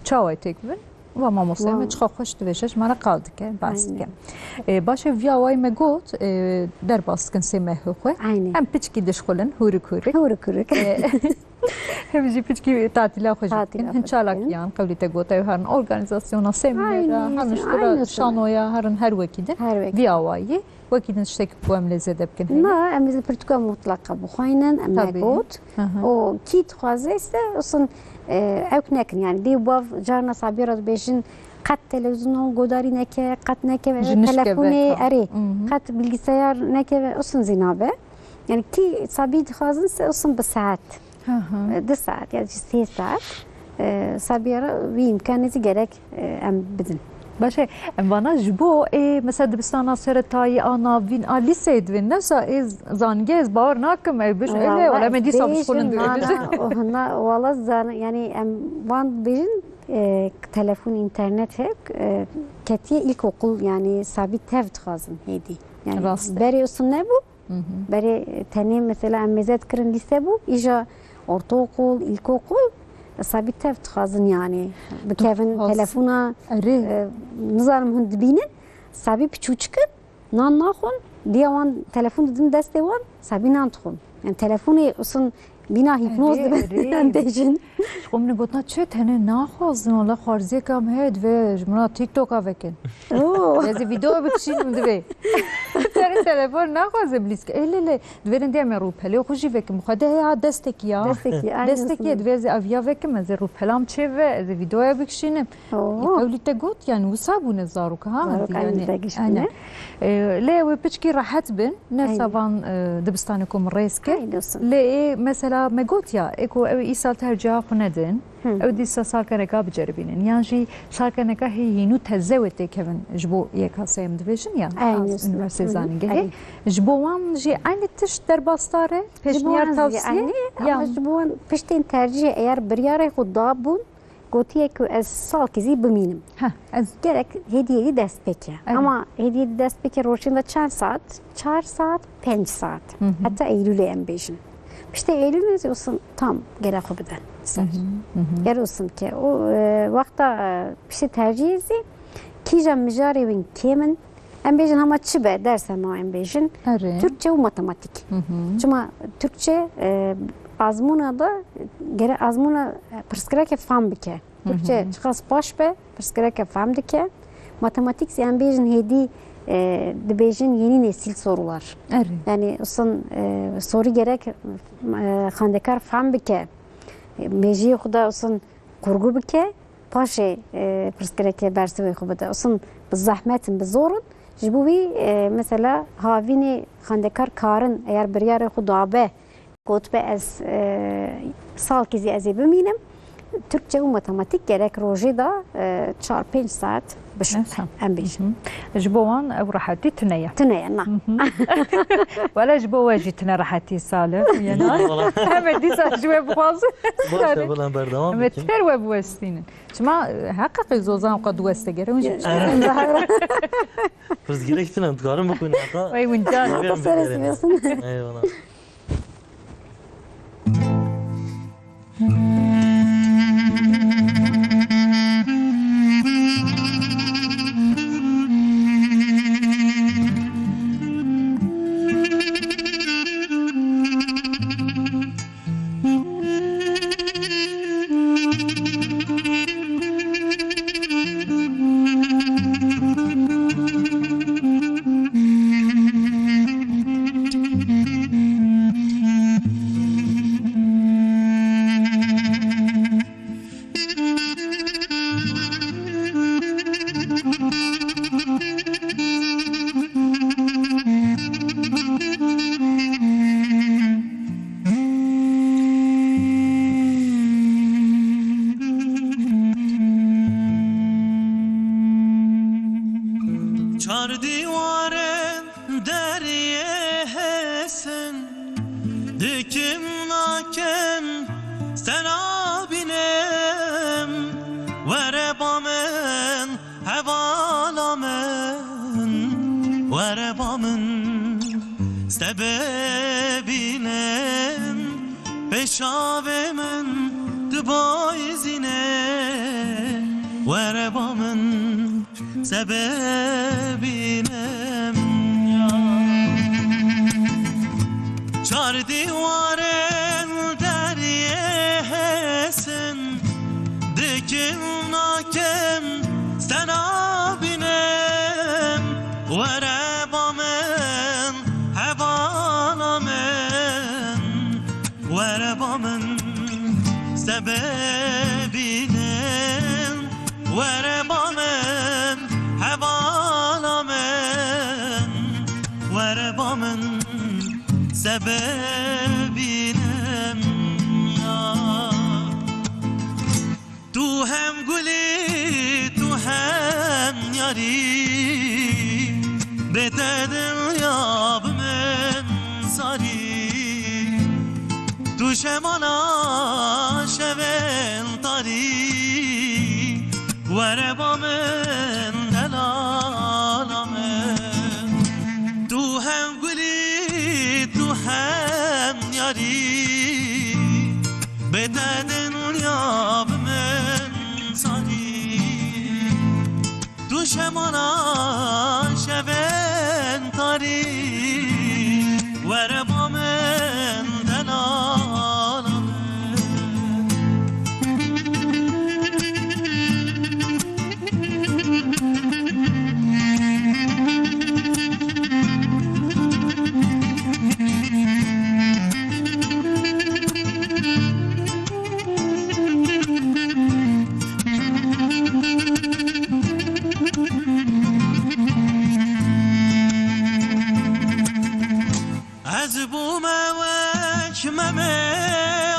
çawa têk bibin ve mamostaya me çiqa xweş dibêje ji me re qal dike bas dike başê viya way me got derbas dikin sê mehê xwe Aynen. em piçkî dişxulin hûrik hûrik Kıvrık kıvrık. hem jî piçkî tatîla xwe ji Tatîla dikin hin xwe çalakiyan qewlî te got ew herin organizasyona semînera Aynen, herin ji xwe aynen. şanoya herin her wekî din Her vekî. viya wayî wekî din tiştekî ku em lê zêde bikin Na em biz Portugal mutlaka buxaynen em Tabii. negot. O ki txaze ise olsun evk nekin yani di bav carna sabira bejin kat televizyonu godari neke kat neke ve Jinişke telefonu ve- eri Mhm. kat bilgisayar neke ve olsun zinabe. Yani ki sabi txazın ise olsun bir saat. De saat yani 3 saat. Sabira bir imkanı gerek em bidin. باشه وانا جبو مثلا دبستانا سرتایی آنا وین آلی سید وین نسا از زانگیز باور ناکم ای بش öyle ولا مدي صاب شغلن Ona valla zan yani em van bejin telefon internet hep ketiye ilkokul yani sabit tev tıkazın hedi. Yani Rast. beri olsun ne bu? Beri tane mesela em mezet kırın lise bu. İja ortaokul, ilkokul sabit tev tıkazın yani. Bu kevin Has. telefona اری nizarım hund binin. Sabit piçu çıkın. Nan naxun. Diyavan telefon dedin deste var. Sabit nan tıkun. Yani telefonu olsun bina hipnoz اری. dejin. قوم نگوتنا چه تنه نخوازن ولا خارزی کم هد و جمنا تیک توک وکن از ویدیو بکشین دوی تر تلفن نخوازه بلیس که اله له دویرن دیم رو پلی خوشی وکم خدا ها دستک یا Desteki, دستکی دوی از اویا وکم از رو پلام چه و از ویدیو بکشینم قولی تگوت يعني وسابون زارو كها زاروك عيني تاقش انا بنا. ليه وبتشكي راحت بن نسابان دبستانكم ريسكي Aynısın. ليه مثلا ما قلت يا اكو ايسال ترجع خندن او دي سالكنكا بجربين يعني جي سالكنكا هي نو تزوت كيفن جبو يكا سيم ديفيجن يا Aynısın. üniversite Hı hı. zanige Aynen. جبوان جي عين تش درباستاره peşniyar tavsiye ama bu piştin tercih eğer bir yere xuda bun gotiye ki ez sal kizi biminim. ha az Gerek hediyeyi destpeke. Evet. Ama hediyeyi destpeke roşunda 4 saat, 4 saat, 5 saat. Hatta Eylül'e en beşin. İşte Eylül'e olsun tam gerek o beden. Gerek olsun ki o vakta işte tercih ezi kijam mijari vin kemin en beşin ama çibe dersen o en beşin. اري Türkçe ve matematik. Çünkü Türkçe azmuna da gere azmuna pırskırake fam bike. Türkçe çıkas baş be pırskırake fam dike. Matematik yani bejin hedi dibêjin yeni nesil sorular. Evet. Yani usun soru gerek xandekar fehm bike. Mejiyê xwe de usun kurgu bike. Paşê pirsgirêkê bersivê xwe bide. Usun bi zehmetin, bi zorin. Ji bo wî mesela havînê xandekar karin eğer biryarê xwe dabe gotibe ez salkî zî ez ê bimînim. Türkçe û matematik gerek rojê da 4-5 saat bişim. Em bêjin. Ji bo wan ew rehetî tune ye. Tune ye na. Wala ji bo we jî tune rehetî salê. Em ê dîsa ji we bixwazin. باشه بلند بردوام Em ê têr we biwestînin. Çima heqeqî zozan xwe diwestegerin jî. پرسگیرک تنم دکارم بکنی حقا Wey wincan. Seresiyorsun. eyvallah. Çar divarın deriye hesen dikim nakem sen abinem verebamen hevalamen verebamen sebebinem peşavemen dıbayzine verebamen sebebinem ya çar divaren deriye hesen dikim nakem sen abinem verebamen hevalamen verebamen sebebinem verebamen hevalamen verebamen sebebinem ya tu hem guli tu hem yari betedin yabmen sari tu şemana şeven tari verebamen delalamen tu hem guli tu hem yari bedenen yabmen sari tu şemana şeven tari verebamen delalamen از بوم وکمه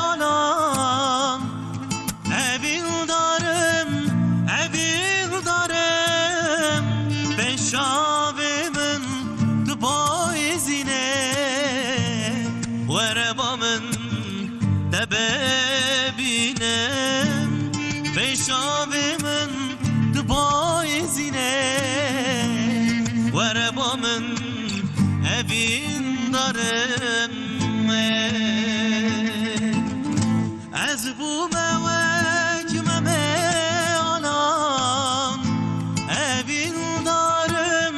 آنم evil darım peşavemin dıbayzine verebamın debebinem peşavemin dıbayzine verebamın evin darım az bu mevkime alan evin darım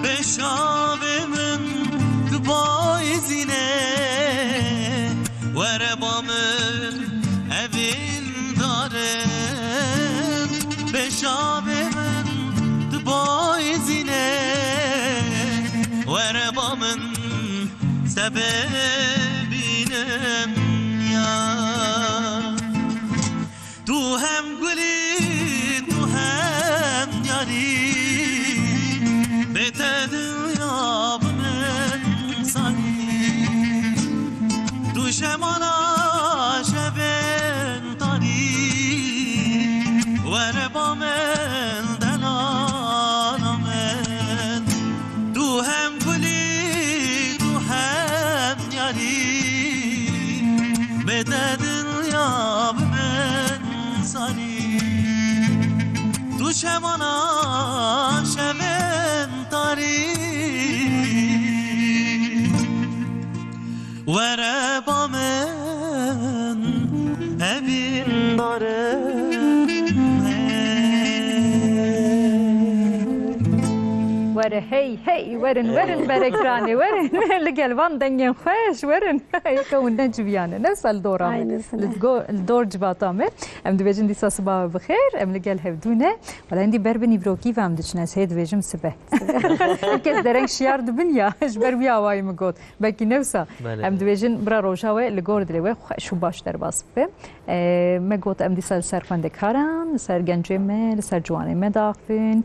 beşavemin dıbayzine verebamın evin darım beşavemin sebebinem ya Tu hem gülü tu hem yari Betedin yabmen sani Tu şemana şeben tani Verebamen delalamen Tu hem gülü tu hem yari Betedin yabmen sani Tu şemana şeben tari Verebamen evin وره هی هی ورن برکرانی ورن لگلوان دنگن خوش ورن کون نجویانه نفس الدورامه الدور جباتامه ام دویجن دیسا صباح بخیر ام لگل هفدونه ولی اندی بربنی بروکی و ام دچنه سه دویجم سبه کس درنگ شیار دبنیا جبر بیا وای مگود بکی نفسا ام دویجن برا روشاوه لگور دلیوه شو باش در باس به مگود ام دیسا سر خونده کارم سر گنجه مل سر جوانه مداخفین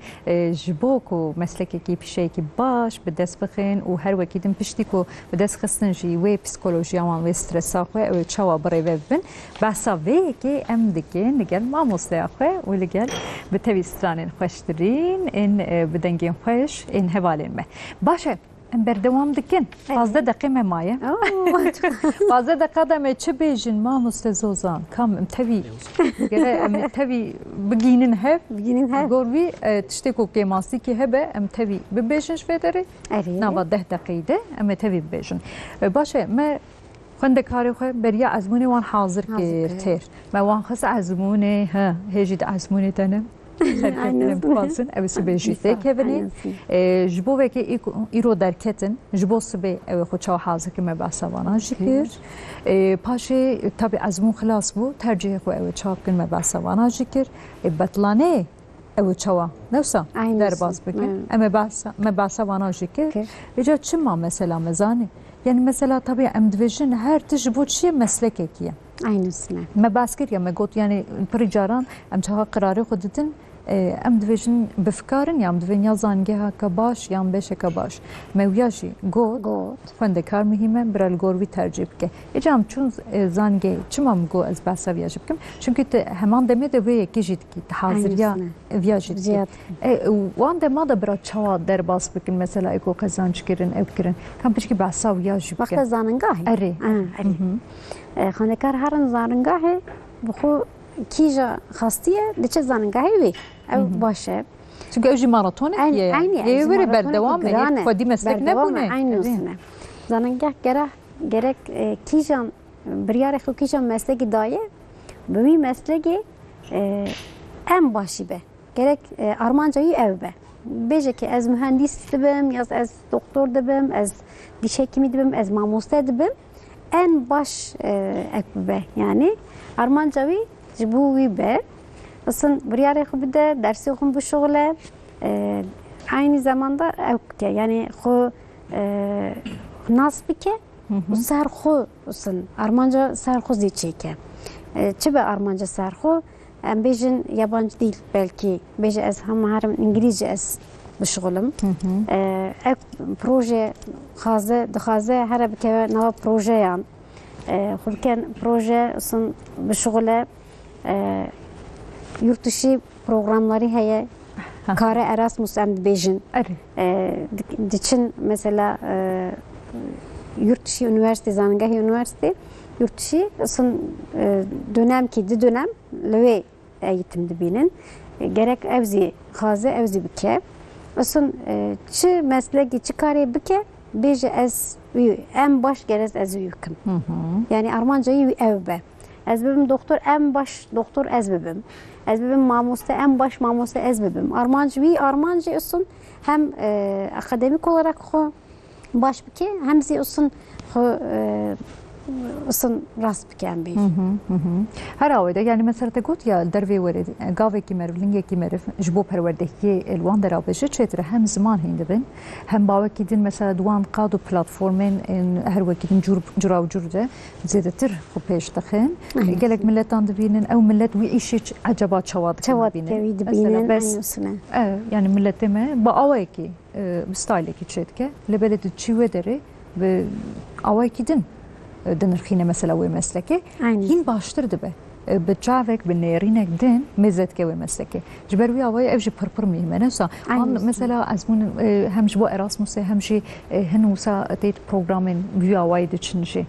جبوکو مسلکی کی پیشه کی باش به دست بخین و هر وقتی دم پشتی کو به دست خستن جی و پسیکولوژی آن و استرس آخه و چوا برای وبن بس آوی که ام دیگه نگل ما مستعخه و نگل به تویستران خوشترین این بدنگی خوش این حوالین ما باشه ام بردوام دکن فازده دقیقه مایه فازده دقیقه دم چه بیجن ما مستزوزان کام ام توی گره ام توی بگینن هف گوروی تشتی کو کماسی که هبه ام توی ببیجنش بداری نوا 10 دقیقه ام توی ببیجن باشه ما خنده کاری خو بریا ازمونه وان حاضر کرد ما وان خس ازمونه ها هجید ازمونه تنم خرکتیم پاسن او سبه جیته کبنی جبو وکی ایرو درکتن جبو سبه او خوچا حاضر که مبعثوانا جکر پاشه تابع ازمون خلاص بو ترجیح خو او چاپ کن مبعثوانا جکر بطلانه او چوا نفسا در باز بکن مبعثوانا جکر اجا چما مثلا مزانه yani mesela tabii em dibêjin her tişt ji bo çi meslekekiye aynısına me bas kir ya me got yani pirî caran em çawa qirarê xwe didin em dibêjin bifkarin ya em dibên ya zangeha baş yan beşeka baş me wiya jî got xwendekar mihîm e bira li gor wî tercih bike êca em çûn zangê çima min got ez behsa wiya jî bikim çünkü heman demê de wê yekî jî dikî haziriya wiya jî dikî wan dema da bira çawa derbas bikin mesela eko qezanc kirin ev kirin kam pişkî behsa wiya jî bike وقت زاننگاه erê خانکار هرن زاننگاه بخو کیجا خاصیه دیچه زاننگاهی وی او باشه çünkü ev jî maratonê ye aynı wê berdewam e xwedî meslek nebûne aynısına zanengah gerek kijan biryarê xwe kijan meslekî daye bi wî meslekê em başî be gerek armancayî ev be bêje ki ez mühendis dibim ya ez doktor dibim ez diş hekimî dibim ez mamoste dibim en baş ek be yani armanca wî ji bo wî be asın biryarê xwe bide dersê xwe bişuxile aynı zamanda ew yani xwe nas bike û ser xwe asın armanca ser xwe zî çêke çi be armanca ser xwe em bêjin yabancı dil belki bêje ez hema herim İngilîzce ez bişuxilim ev proje dixwaze here bikeve nava projeyan xulken proje asın bişuxile yurt dışı programları heye kare Erasmus em dibêjin diçin mesela yurt dışı üniversite zanengehê üniversite yurt dışı asın dönem ki di dönem li wê eğitim dibînin gerek ev zî xwaze ev zî bike asın çi meslekî çi karê bike bêje ez em baş gerez ez bikim yani armancayî ev be ez bibim doktor em baş doktor ez bibim ez bibim mamoste em baş mamoste ez bibim armancı olsun hem akademik olarak xwe baş bike hem zî olsun اصلا راست بکن بی هر آویده یعنی مثلا تقول یا دروی ورد قاوی کی مرف لینگی کی مرف جبو پروردهی الوان در آبشه چطور هم زمان هنده بین هم باور کدین مثلا دوام قاد و پلتفرمین هر وقتی جرا و جرده زیاده تر خو پیش دخن گلک ملتان دبینن او ملت وی ایشش عجبات شواد كويد بينن بس يعني ملت ما با آوی کی ستایلی کی چت که لبلد چیو داره به آوی کی دن دنرخینه مثلا وی مسلکه این باشتر دبه به جاوک به نیرینک دن مزد که وی مسلکه جبروی آوای اوج پرپر میمنه سا مثلا از من همش با اراسموس همشی هنوسا تیت پروگرامین وی آوای دچنشه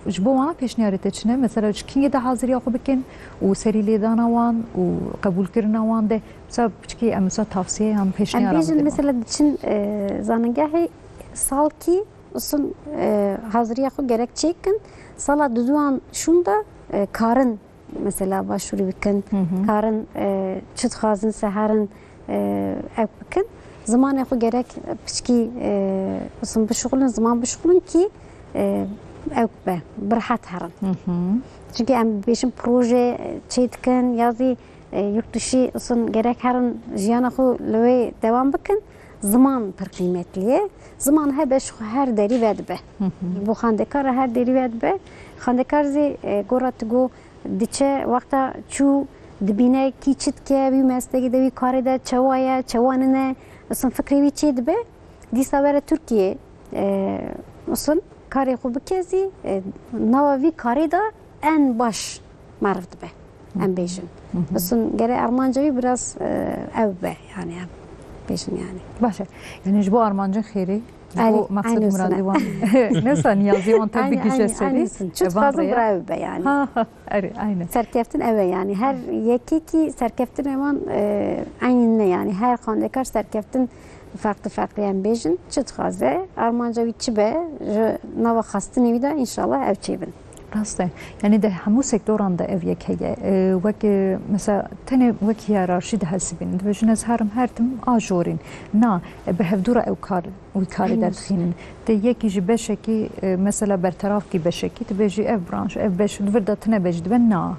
جبو ما پیشنهاد تچنه مثلا کی ده حاضری آخو بکن و سری لیدان وان و قبول کردن وان ده مثلا کی امسا توصیه هم پیشنهاد بیشتر مثلا دچن زانگاهی سال کی اصلا حاضری آخو گرک چیکن سال دوان شوندا کارن مثلا başvuru بکن کارن چت خازن سهرن بکن زمان آخو گرک پشکی اصلا بشغلن زمان بشغلن کی او به براحت هرن çünkü em beşim proje çetken yazı yurt dışı olsun gerek herın jiyana xu lüve devam bakın zaman per kıymetliye zaman hebeş her deri vedbe bu xandekar her deri vedbe xandekar zi gorat go diçe vakta çu dibine ki çitke bir mesleki de bir karede çavaya çavanine olsun fikri çedbe disavere Türkiye olsun کاری خوب کسی نوی کاری دا ان باش معرفت به ام بیشن بسون گره ارمانجوی براس او به یعنی ام بیشن یعنی باشه یعنی جبو ارمانجو خیری جبو مقصد مرادی وان نسا نیازی وان تبی گیشه سری چود فازم برای به yani aynen serkeftin eve yani her yeki ki serkeftin evan aynı yani her kandekar serkeftin farklı yani bejin çıt xaze armanca vitçi be nava xastı nevi de inşallah ev çevin. راسته یعنی ده همو سکتوران ده اف یک هیه وک مثلا تنه وک هیرارشی ده حسبین دوشن از هر تم آجورین نه به هفدورا او کار وی کاری در خینن ده یکی جی بشه کی مثلا برطرف کی بشه کی تبجی اف برانش اف بش وردا تنه بجد به نه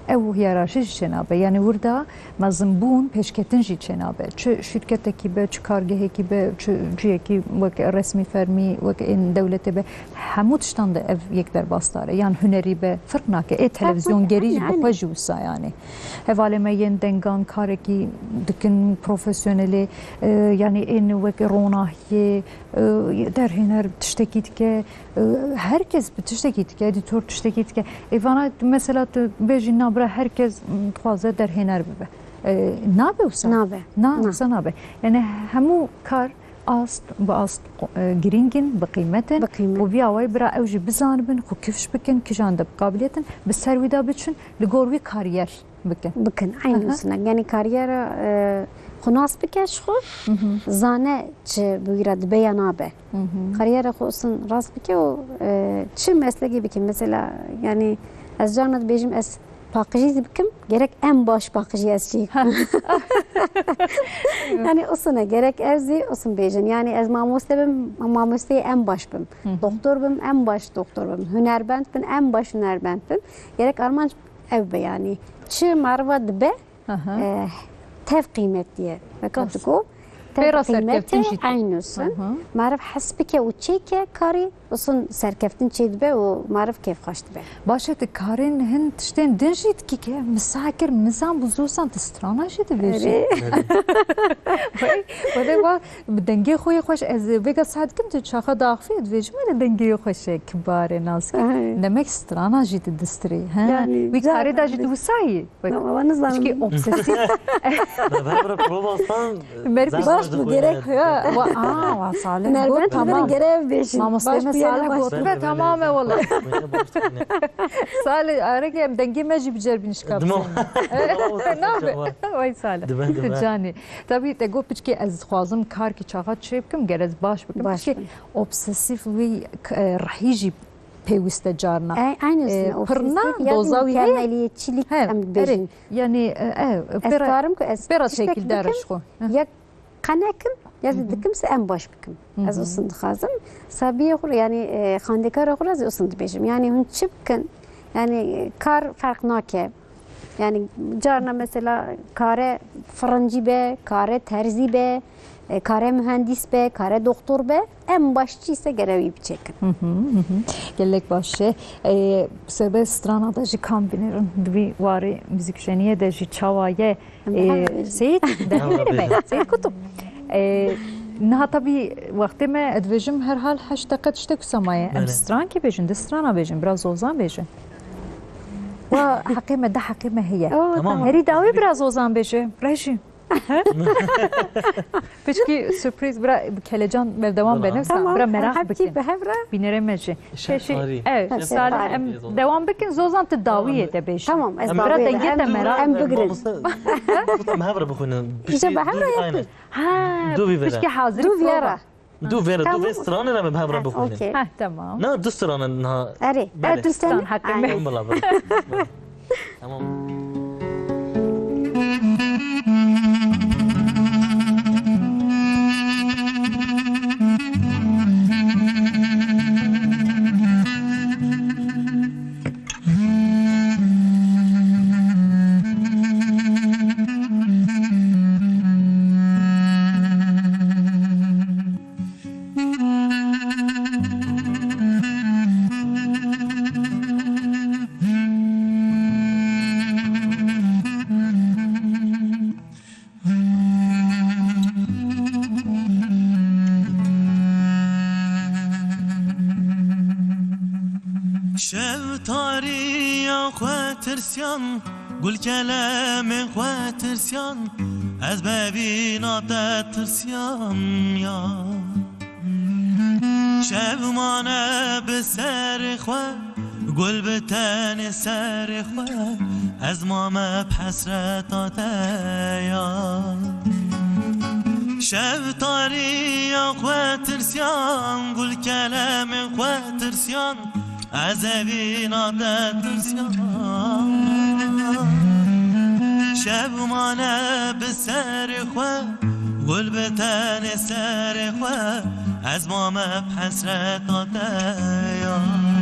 او هیرارشی جنابه یعنی وردا مزنبون پیشکتن جی جنابه چه شرکت کی به چه کارگاهی کی به چه جی کی وک رسمی فرمی وک این دولت به همو تشتان ده ev یک در باستاره yani hüneri be فرق ناکه ای تلویزیون گریج بخواه جوسا yani هواله مین دنگان کاری کی دکن پروفسیونلی yani این وک روناهی در هنر تشتکید که herkes تشتکید که editör تشتکید که ایوانا مثلا بیجی نابره herkes خوازه در هنر ببه نابه وسا نابه yani همو کار است با است گرینگن بقیمتن و بیاوی برا اوجی بزانبن خو کفش بکن کجانده قابلیتن به سرویدا بچن لگوروی کاریر بکن aynısına yani kariyer خناس بکش خو زانه چه بگیرد بیانابه کاریر خو اصلا راست بکه و چه مسلکی بکن مثلا yani از جانت بیجیم از باقیجی بکم gerek en baş bakıcı yazıyı. Yani osuna gerek evzi osun bejin. Yani az mamustayı en baş bim. Doktor bim en baş doktor bim. Hünerbent bim en baş hünerbent bim. Gerek arman ev be yani. Çi marva dibe tev kıymet diye. Fakat ko tev kıymeti aynısı. Marif hasbike u çeke kari osun serkeftin çedbe o marif keyf kaçtı be. Başet karin hin tişten dinjit ki misakir nizam buzursan tistrana jidi veji. Vade va denge xoy xoş ez vega sadkim te çaxa dağfiyet veji me denge xoş kibare nazik. Demek strana jidi distri. Ha. Vi kari da jidi usai. Ki obsesif. Ben provastan baş bu gerek ya. Va salih. Nerben tamam görev beşin. Ve tamamen ola. Salih arayayım denge mecbur bicerbiniş kapsın. Ne yapayım? Vay Salih. Tecani. Tabii te go piçki az xwazım kar ki çağa çepkim gerez baş bikim. Piçki obsesif ve rahiji peviste carna. Aynısı. Pırna dozavi mükemmeliyetçilik hem yani eskarım ki biraz şekilde araşko. Ya kanekim یا دکم سه ام باش بکم از اصلا خازم سابیه خور یعنی خاندکار خور از اصلا بیشم یعنی هن چی بکن یعنی کار فرق ناکه yani carna mesela kare fırıncı be, kare terzi be, kare mühendis be, kare doktor be, en başçı ise görevi çekin. Gelek başı, sebe strana da jı kombinirin, dvi vari müzikşeniye de jı çavaye, Seyit, derine mi? Seyit kutup. نه tabii vaktime edvejim herhal 8 dakika işte kusamaye. Em stran ki bejin, de strana bejin, biraz ozan bejin. Ve hakime de hakime hiye. Heri davi biraz ozan beji, reji. Peki sürpriz bira kelecan devam benim sen bira merak bikin. Binerim meji. Evet, Salim devam bikin zozan te daviye de beji. Tamam, ez bira denge de merak. Em bigrin. Tam havra بخونن. İşte behevra yapın. Ha. دو بيفرا. Peki hazır. Du vera. دو فيرا دو في سترانه انا بهبره بخونن. Okey. Ha tamam. لا دو سترانه انها Eri. بله. Du sen. Hakime. والله تمام. شوتاري خو ترسيان قول كلام خو ترسيان از ببينا ترسيان يا شب مانا بسر خو قول بتاني سر خو از ماما بحسرت يا شوتاري خو ترسيان قول كلام خو ترسيان از بینا ترسیان شب مانه به سر خواه گل به تن سر خواه از مامه حسرت آتیان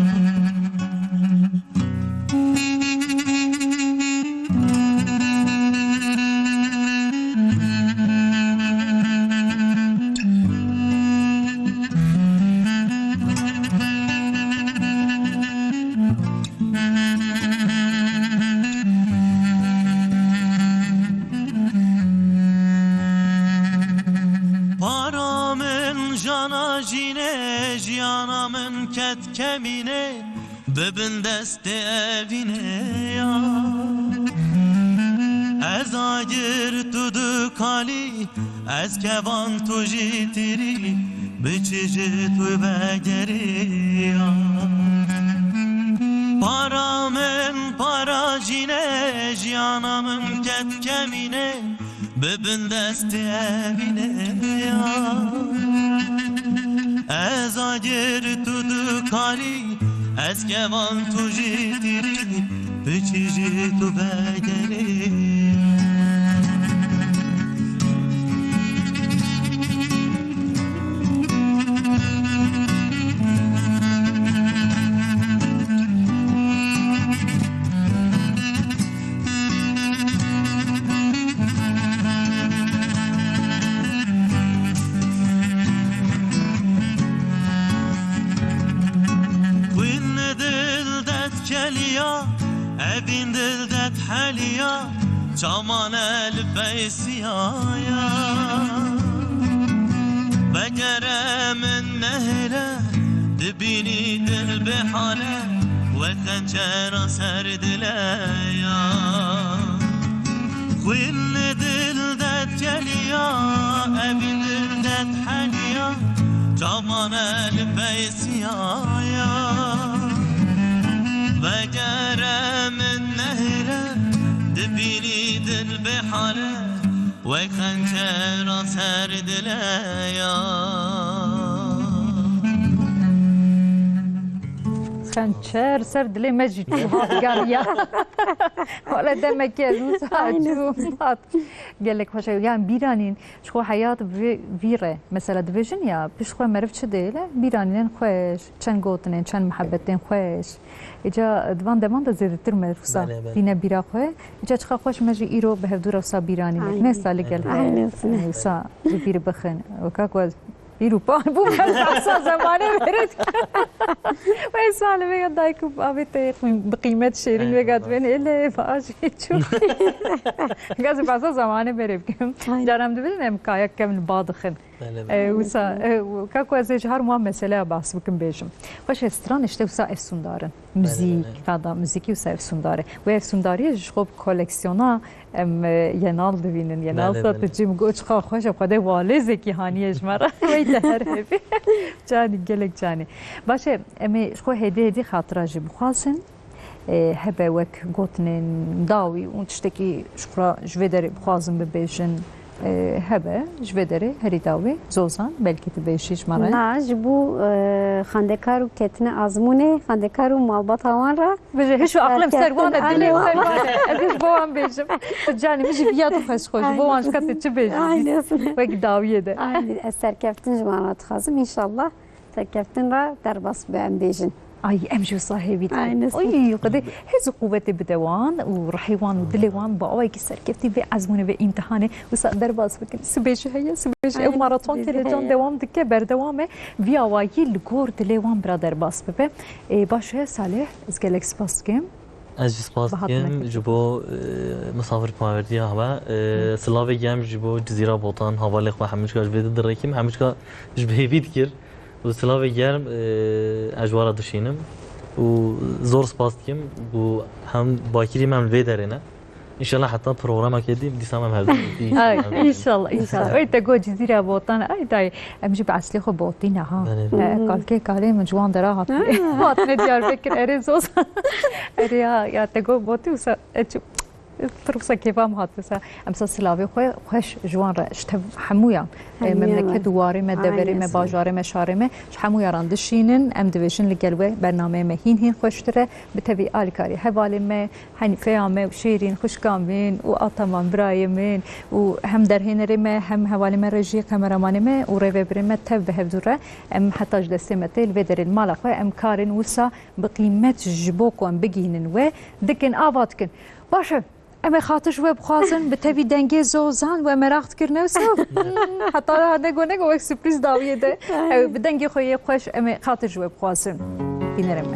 جیانامن کت کمینه ببین دست اوینه یا از آگر تو دکالی از کوان تو جیتری بچیجی تو بگری یا پارامن پارا جینه جیانامن کت کمینه ببین دست اوینه یا از آگر تو دکاری از کوان تو جیتری به چیزی تو بگری evin dildet heliya çaman elbeysiya begeremin nehre dibini dil bihane ve xençera serdile ya Khwin dildet geliya evin dildet heliya çaman elbeysiya بجرم النهر دبيني دل بحاله وخنجر سرد ليا خنچر سر دلی مجید گریا ولی دمکی از اون ساعت گلک خوشه یعنی بیرانین شخو حیات ویره مثلا دویژن یا پیش خو مرف چه دیله بیرانین خوش چند گوتنین چند محبتین خوش ایجا دوان دمان ده زیاده تر مرفسا دینه بیرا خوه ایجا چخوا خوش مجی ایرو به هفدور افسا بیرانین نه سالی گل افسا بیر بخن وکا کوز ایروپا بو افسا زمانه برد و اسماله بگم دایکو آبی تیخ بقیمت شیرین بگد بین ایله فاجی چون گازی افسا زمانه برد کم جانم دو بینم کایا کم بادخن وسا كاكو ازيج هر مهم مسألة بحث بكم بيجم خوش استران اشته وسا افسون دارن موزیک فدا موزیکی وسا افسون داره و افسون داری جخوب کولکسیونا ینال دوینن ینال تا تجیم گوش خا خوش بخوده والزه کی هانیش مرا وی دهر هبی جانی گلک جانی باشه امی خو هدی خاطره جی بخواسن هبه وک گوتنن داوی اون تشتکی شکرا جویدر بخوازم ببیجن هبه جویدره هری داوی زوزان بلکی تبیشیش مرا نه جبو خاندکارو کتنه آزمونه خاندکارو مالبات هوان را بجه هشو عقلم سروانه دلی سروانه ازش بوان بیجم جانی میشه بیاد خوش خوش بوانش کسی چه بیجم وک داویه ده سرکفتن جمانات خازم انشالله سرکفتن را در باس بیان بیجن اي امشي صاحبي اي قد هز قوتي بدوان ورحيوان ودلوان باوي كسر كيفتي بعزمونه بامتحانه وسقدر باس فكر سبيش هي سبيش ماراثون تلفزيون دوام دكه بردوامه في اواي الجور دلوان برادر باس ببه باشه صالح از گلکس باسكم از سپاس کم جبو مسافر پاوردی هوا سلاوی گم جبو جزیره بوتان حواله خو همش کاج بده درکیم همش کا جبه بید کر و سلاوی گرم اجوارا دشینم و زور سپاس کم و هم باکری من وی درینه ان شاء الله حتى بروجرام كدي بدي سامع هذا ان شاء الله ان شاء الله اي تجو جزيره بوطن اي داي امشي بعسلي خو بوطينا ها قال كي قال من جوان درا هات ديار بكر اريزوس اريا يا تجو بوتي وس تروسا كيفام هاتسا امسا سلاوي خوش جوان را اشتف حمويا مملكه دواري ما دوري ما باجاري ما شاري ما حمويا راندشينن ام ديفيجن لقلوه برنامه ما هين خوشتره بتبي الكاري حوالي ما حنيفه ما وشيرين خوشكامين واطمان برايمين وهم در هنري ما هم حوالي ما رجي كاميرامان ما وريفبر ما تب هفدوره ام حتى جدسمته الفيدر المال خو ام كارن وسا بقيمه جبوك ام بگينن و دكن اباتكن باشه اما خاطر شوي بخوازن بتبي دنگي زوزان و مراخت كرنه وسا حتى هذا گونه گو سورپريز داويه ده بدنگي خوي خوش اما خاطر شوي بخوازن بينرم